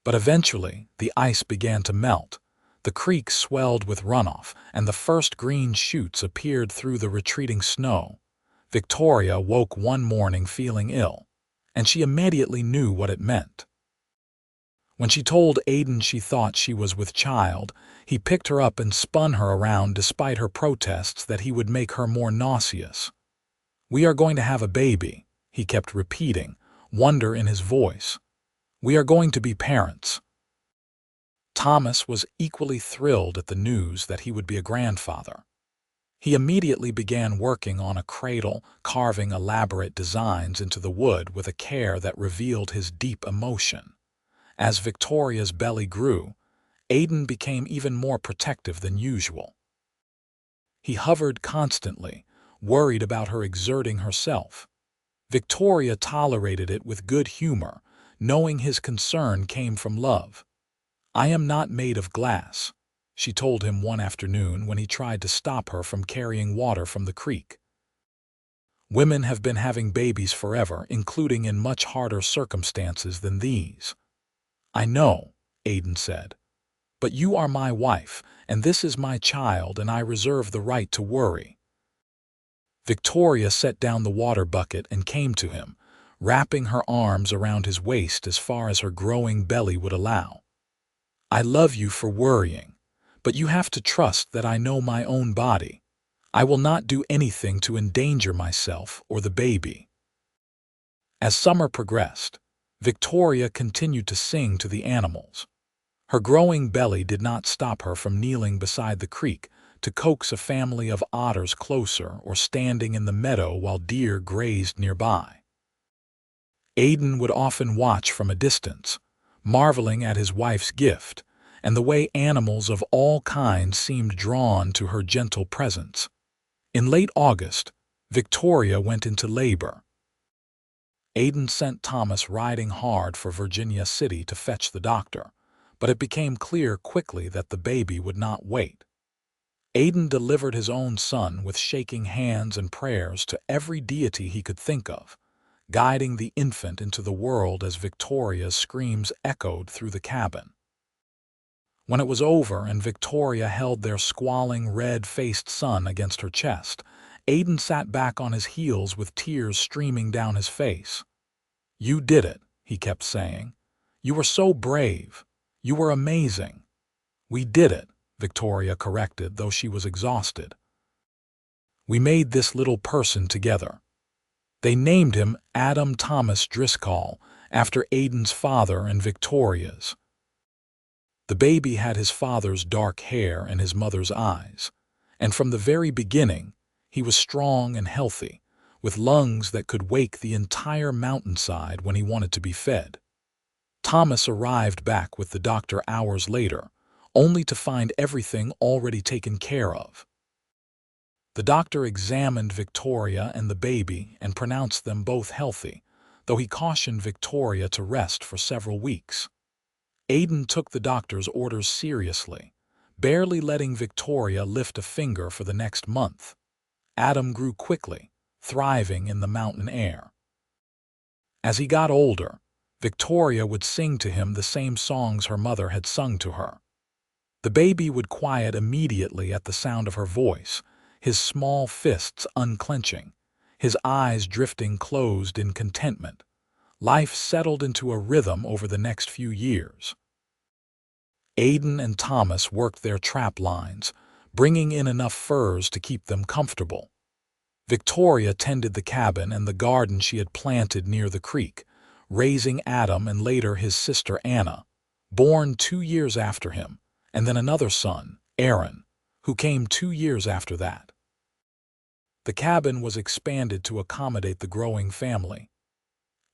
But eventually, the ice began to melt, the creek swelled with runoff, and the first green shoots appeared through the retreating snow. Victoria woke one morning feeling ill, and she immediately knew what it meant. When she told Aiden she thought she was with child, he picked her up and spun her around despite her protests that he would make her more nauseous. "We are going to have a baby," he kept repeating, wonder in his voice. "We are going to be parents." Thomas was equally thrilled at the news that he would be a grandfather. He immediately began working on a cradle, carving elaborate designs into the wood with a care that revealed his deep emotion. As Victoria's belly grew, Aiden became even more protective than usual. He hovered constantly, worried about her exerting herself. Victoria tolerated it with good humor, knowing his concern came from love. "I am not made of glass," she told him one afternoon when he tried to stop her from carrying water from the creek. "Women have been having babies forever, including in much harder circumstances than these." "I know," Aiden said, "but you are my wife, and this is my child, and I reserve the right to worry." Victoria set down the water bucket and came to him, wrapping her arms around his waist as far as her growing belly would allow. "I love you for worrying, but you have to trust that I know my own body. I will not do anything to endanger myself or the baby." As summer progressed, Victoria continued to sing to the animals. Her growing belly did not stop her from kneeling beside the creek to coax a family of otters closer or standing in the meadow while deer grazed nearby. Aiden would often watch from a distance, marveling at his wife's gift and the way animals of all kinds seemed drawn to her gentle presence. In late August, Victoria went into labor. Aiden sent Thomas riding hard for Virginia City to fetch the doctor, but it became clear quickly that the baby would not wait. Aiden delivered his own son with shaking hands and prayers to every deity he could think of, guiding the infant into the world as Victoria's screams echoed through the cabin. When it was over and Victoria held their squalling, red-faced son against her chest, Aiden sat back on his heels with tears streaming down his face. "You did it," he kept saying. "You were so brave. You were amazing." "We did it," Victoria corrected, though she was exhausted. "We made this little person together." They named him Adam Thomas Driscoll, after Aiden's father and Victoria's. The baby had his father's dark hair and his mother's eyes, and from the very beginning, he was strong and healthy, with lungs that could wake the entire mountainside when he wanted to be fed. Thomas arrived back with the doctor hours later, only to find everything already taken care of. The doctor examined Victoria and the baby and pronounced them both healthy, though he cautioned Victoria to rest for several weeks. Aiden took the doctor's orders seriously, barely letting Victoria lift a finger for the next month. Adam grew quickly, thriving in the mountain air. As he got older, Victoria would sing to him the same songs her mother had sung to her. The baby would quiet immediately at the sound of her voice, his small fists unclenching, his eyes drifting closed in contentment. Life settled into a rhythm over the next few years. Aiden and Thomas worked their trap lines, bringing in enough furs to keep them comfortable. Victoria tended the cabin and the garden she had planted near the creek, raising Adam and later his sister Anna, born 2 years after him, and then another son, Aaron, who came 2 years after that. The cabin was expanded to accommodate the growing family.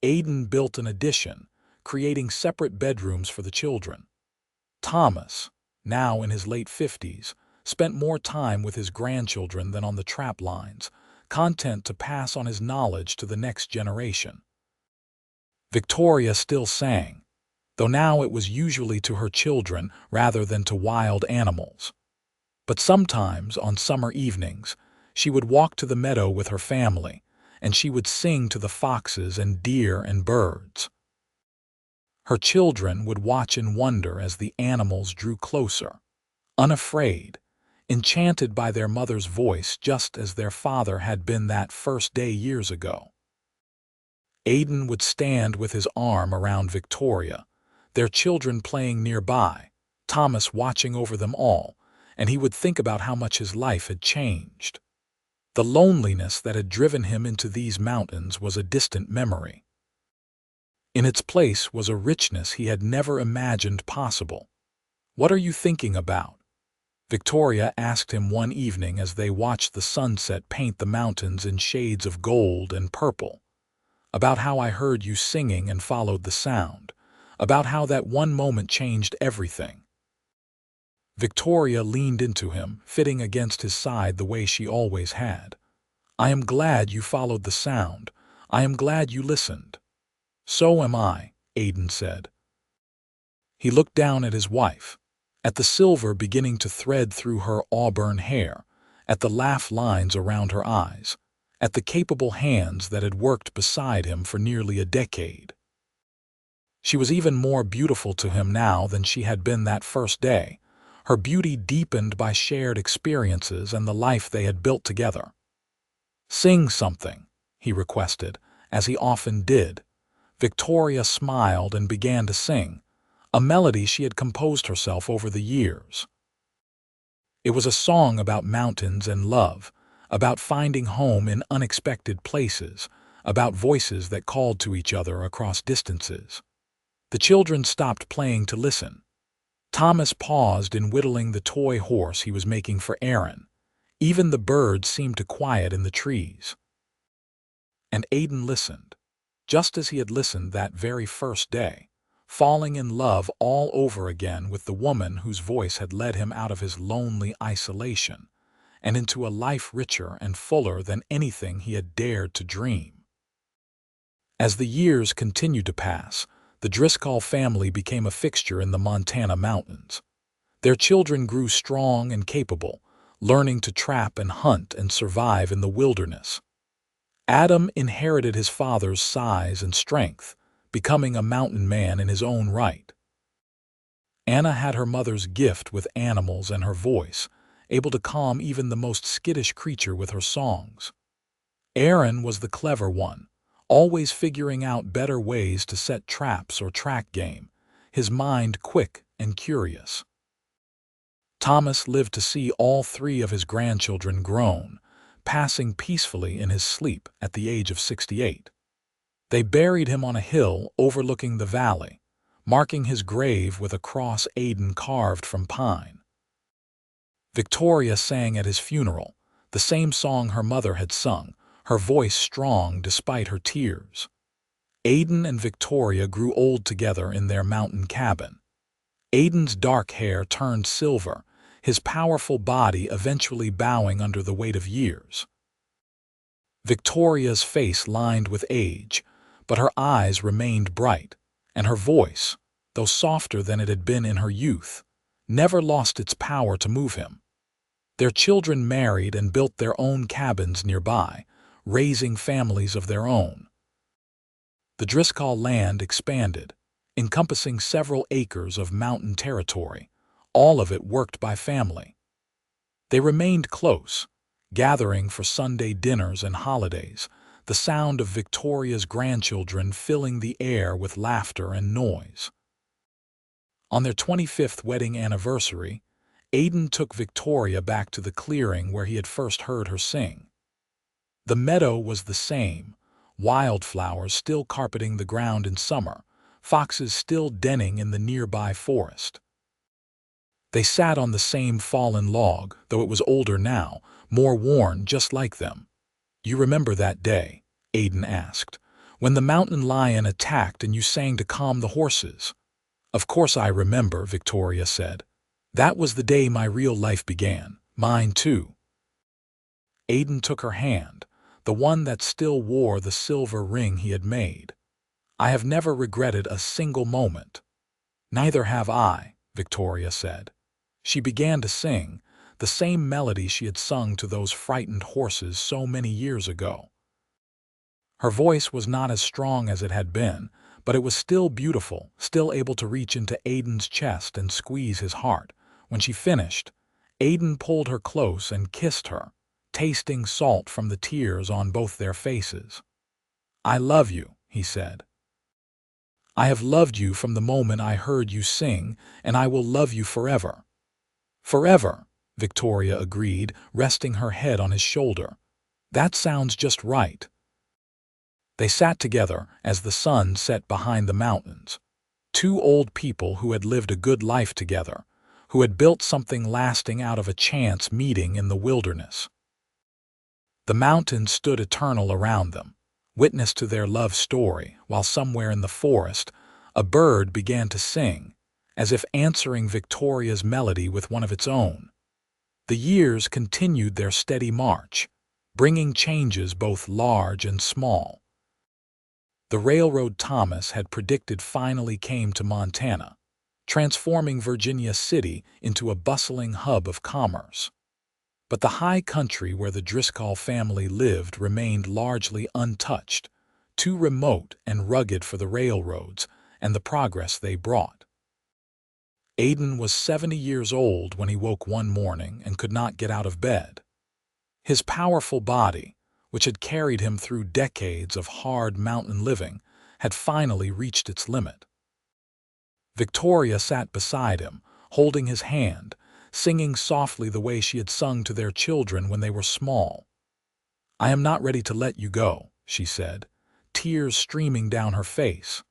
Aiden built an addition, creating separate bedrooms for the children. Thomas, now in his late 50s, spent more time with his grandchildren than on the trap lines, content to pass on his knowledge to the next generation. Victoria still sang, though now it was usually to her children rather than to wild animals. But sometimes, on summer evenings, she would walk to the meadow with her family, and she would sing to the foxes and deer and birds. Her children would watch in wonder as the animals drew closer, unafraid, enchanted by their mother's voice just as their father had been that first day years ago. Aiden would stand with his arm around Victoria, their children playing nearby, Thomas watching over them all, and he would think about how much his life had changed. The loneliness that had driven him into these mountains was a distant memory. In its place was a richness he had never imagined possible. "What are you thinking about?" Victoria asked him one evening as they watched the sunset paint the mountains in shades of gold and purple. "About how I heard you singing and followed the sound. About how that one moment changed everything." Victoria leaned into him, fitting against his side the way she always had. "I am glad you followed the sound. I am glad you listened." "So am I," Aiden said. He looked down at his wife, at the silver beginning to thread through her auburn hair, at the laugh lines around her eyes, at the capable hands that had worked beside him for nearly a decade. She was even more beautiful to him now than she had been that first day, her beauty deepened by shared experiences and the life they had built together. "Sing something," he requested, as he often did. Victoria smiled and began to sing, a melody she had composed herself over the years. It was a song about mountains and love, about finding home in unexpected places, about voices that called to each other across distances. The children stopped playing to listen. Thomas paused in whittling the toy horse he was making for Aaron. Even the birds seemed to quiet in the trees. And Aiden listened, just as he had listened that very first day, falling in love all over again with the woman whose voice had led him out of his lonely isolation and into a life richer and fuller than anything he had dared to dream. As the years continued to pass, the Driscoll family became a fixture in the Montana mountains. Their children grew strong and capable, learning to trap and hunt and survive in the wilderness. Adam inherited his father's size and strength, becoming a mountain man in his own right. Anna had her mother's gift with animals and her voice, able to calm even the most skittish creature with her songs. Aaron was the clever one, always figuring out better ways to set traps or track game, his mind quick and curious. Thomas lived to see all three of his grandchildren grown, passing peacefully in his sleep at the age of 68. They buried him on a hill overlooking the valley, marking his grave with a cross Aiden carved from pine. Victoria sang at his funeral, the same song her mother had sung, her voice strong despite her tears. Aiden and Victoria grew old together in their mountain cabin. Aiden's dark hair turned silver, his powerful body eventually bowing under the weight of years. Victoria's face lined with age, but her eyes remained bright, and her voice, though softer than it had been in her youth, never lost its power to move him. Their children married and built their own cabins nearby, raising families of their own. The Driscoll land expanded, encompassing several acres of mountain territory, all of it worked by family. They remained close, gathering for Sunday dinners and holidays, the sound of Victoria's grandchildren filling the air with laughter and noise. On their 25th wedding anniversary, Aiden took Victoria back to the clearing where he had first heard her sing. The meadow was the same, wildflowers still carpeting the ground in summer, foxes still denning in the nearby forest. They sat on the same fallen log, though it was older now, more worn just like them. "You remember that day?" Aiden asked, "when the mountain lion attacked and you sang to calm the horses?" "Of course I remember," Victoria said. "That was the day my real life began. Mine too." Aiden took her hand, the one that still wore the silver ring he had made. "I have never regretted a single moment." "Neither have I," Victoria said. She began to sing, the same melody she had sung to those frightened horses so many years ago. Her voice was not as strong as it had been, but it was still beautiful, still able to reach into Aiden's chest and squeeze his heart. When she finished, Aiden pulled her close and kissed her, tasting salt from the tears on both their faces. "I love you," he said. "I have loved you from the moment I heard you sing, and I will love you forever." "Forever," Victoria agreed, resting her head on his shoulder. "That sounds just right." They sat together as the sun set behind the mountains. Two old people who had lived a good life together, who had built something lasting out of a chance meeting in the wilderness. The mountains stood eternal around them, witness to their love story, while somewhere in the forest, a bird began to sing, as if answering Victoria's melody with one of its own. The years continued their steady march, bringing changes both large and small. The railroad Thomas had predicted finally came to Montana, transforming Virginia City into a bustling hub of commerce. But the high country where the Driscoll family lived remained largely untouched, too remote and rugged for the railroads and the progress they brought. Aiden was 70 years old when he woke one morning and could not get out of bed. His powerful body, which had carried him through decades of hard mountain living, had finally reached its limit. Victoria sat beside him, holding his hand, singing softly the way she had sung to their children when they were small. "I am not ready to let you go," she said, tears streaming down her face.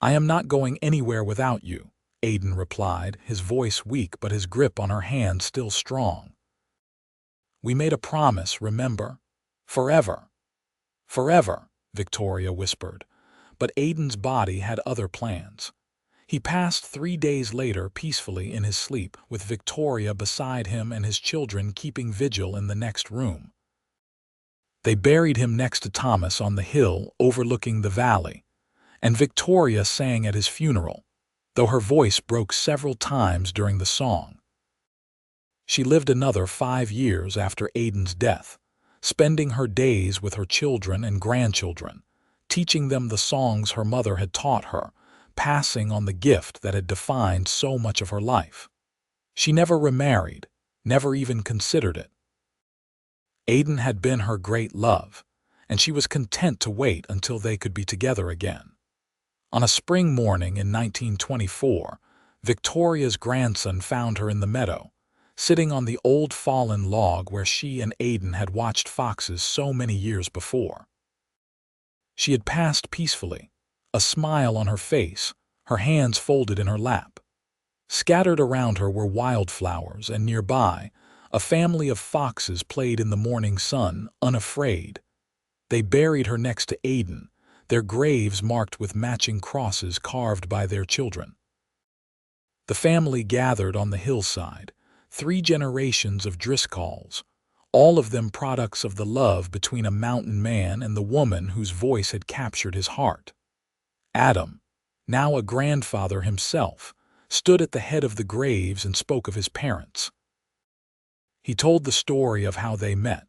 "I am not going anywhere without you," Aiden replied, his voice weak but his grip on her hand still strong. "We made a promise, remember? Forever." "Forever," Victoria whispered, but Aiden's body had other plans. He passed 3 days later peacefully in his sleep, with Victoria beside him and his children keeping vigil in the next room. They buried him next to Thomas on the hill overlooking the valley, and Victoria sang at his funeral, though her voice broke several times during the song. She lived another 5 years after Aiden's death, spending her days with her children and grandchildren, teaching them the songs her mother had taught her, passing on the gift that had defined so much of her life. She never remarried, never even considered it. Aiden had been her great love, and she was content to wait until they could be together again. On a spring morning in 1924, Victoria's grandson found her in the meadow, sitting on the old fallen log where she and Aiden had watched foxes so many years before. She had passed peacefully, a smile on her face, her hands folded in her lap. Scattered around her were wildflowers, and nearby, a family of foxes played in the morning sun, unafraid. They buried her next to Aiden, their graves marked with matching crosses carved by their children. The family gathered on the hillside, 3 generations of Driscolls, all of them products of the love between a mountain man and the woman whose voice had captured his heart. Adam, now a grandfather himself, stood at the head of the graves and spoke of his parents. He told the story of how they met,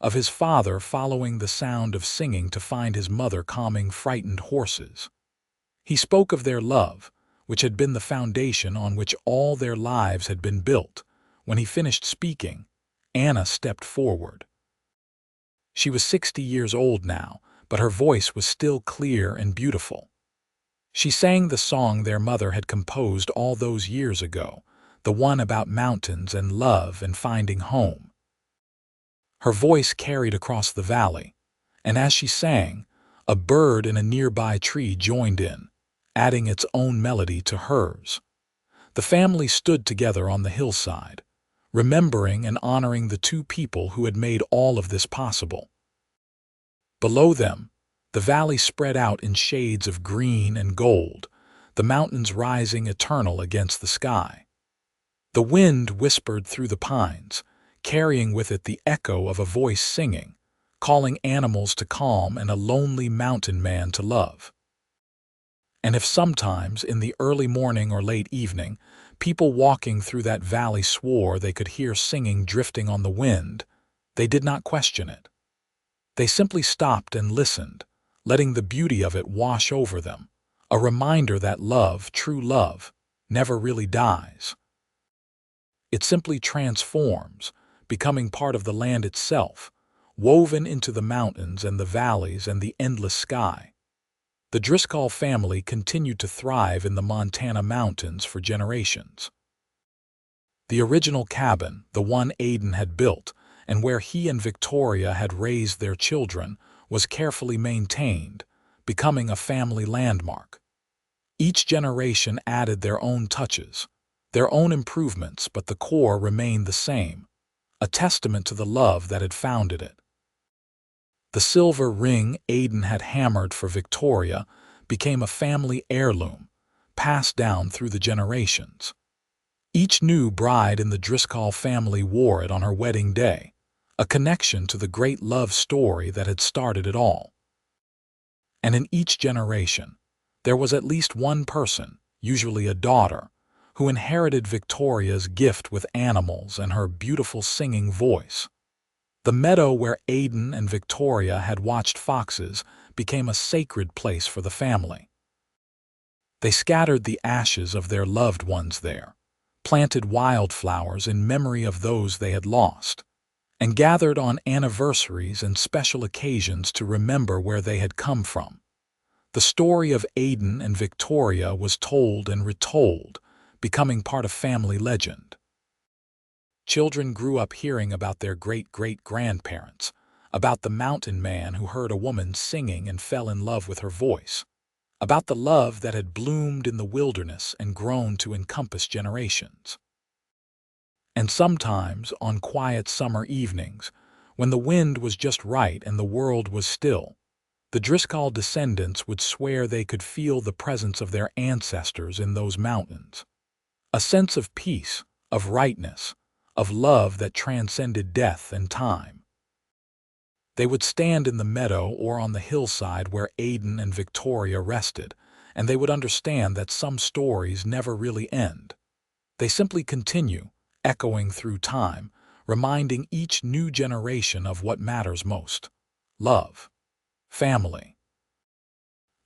of his father following the sound of singing to find his mother calming frightened horses. He spoke of their love, which had been the foundation on which all their lives had been built. When he finished speaking, Anna stepped forward. She was 60 years old now, but her voice was still clear and beautiful. She sang the song their mother had composed all those years ago, the one about mountains and love and finding home. Her voice carried across the valley, and as she sang, a bird in a nearby tree joined in, adding its own melody to hers. The family stood together on the hillside, remembering and honoring the 2 people who had made all of this possible. Below them, the valley spread out in shades of green and gold, the mountains rising eternal against the sky. The wind whispered through the pines, carrying with it the echo of a voice singing, calling animals to calm and a lonely mountain man to love. And if sometimes, in the early morning or late evening, people walking through that valley swore they could hear singing drifting on the wind, they did not question it. They simply stopped and listened, letting the beauty of it wash over them, a reminder that love, true love, never really dies. It simply transforms, becoming part of the land itself, woven into the mountains and the valleys and the endless sky. The Driscoll family continued to thrive in the Montana mountains for generations. The original cabin, the one Aiden had built, and where he and Victoria had raised their children, was carefully maintained, becoming a family landmark. Each generation added their own touches, their own improvements, but the core remained the same, a testament to the love that had founded it. The silver ring Aiden had hammered for Victoria became a family heirloom, passed down through the generations. Each new bride in the Driscoll family wore it on her wedding day, a connection to the great love story that had started it all. And in each generation, there was at least one person, usually a daughter, who inherited Victoria's gift with animals and her beautiful singing voice. The meadow where Aiden and Victoria had watched foxes became a sacred place for the family. They scattered the ashes of their loved ones there, planted wildflowers in memory of those they had lost, and gathered on anniversaries and special occasions to remember where they had come from. The story of Aiden and Victoria was told and retold, becoming part of family legend. Children grew up hearing about their great-great-grandparents, about the mountain man who heard a woman singing and fell in love with her voice, about the love that had bloomed in the wilderness and grown to encompass generations. And sometimes, on quiet summer evenings, when the wind was just right and the world was still, the Driscoll descendants would swear they could feel the presence of their ancestors in those mountains. A sense of peace, of rightness, of love that transcended death and time. They would stand in the meadow or on the hillside where Aiden and Victoria rested, and they would understand that some stories never really end. They simply continue, echoing through time, reminding each new generation of what matters most: love, family,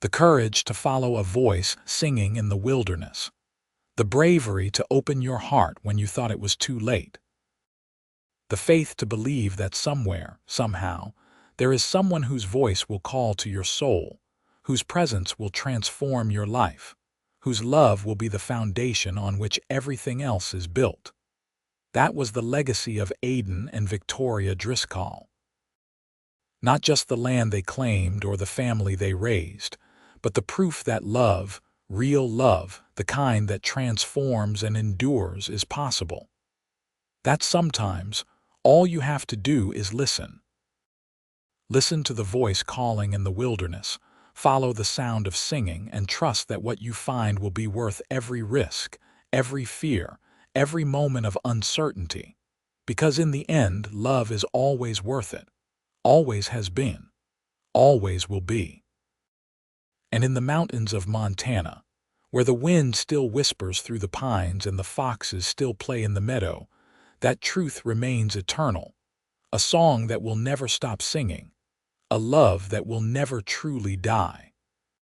the courage to follow a voice singing in the wilderness, the bravery to open your heart when you thought it was too late, the faith to believe that somewhere, somehow, there is someone whose voice will call to your soul, whose presence will transform your life, whose love will be the foundation on which everything else is built. That was the legacy of Aiden and Victoria Driscoll. Not just the land they claimed or the family they raised, but the proof that love, real love, the kind that transforms and endures, is possible. That sometimes all you have to do is listen. Listen to the voice calling in the wilderness, follow the sound of singing, and trust that what you find will be worth every risk, every fear, every moment of uncertainty. Because in the end, love is always worth it, always has been, always will be. And in the mountains of Montana, where the wind still whispers through the pines and the foxes still play in the meadow, that truth remains eternal, a song that will never stop singing, a love that will never truly die.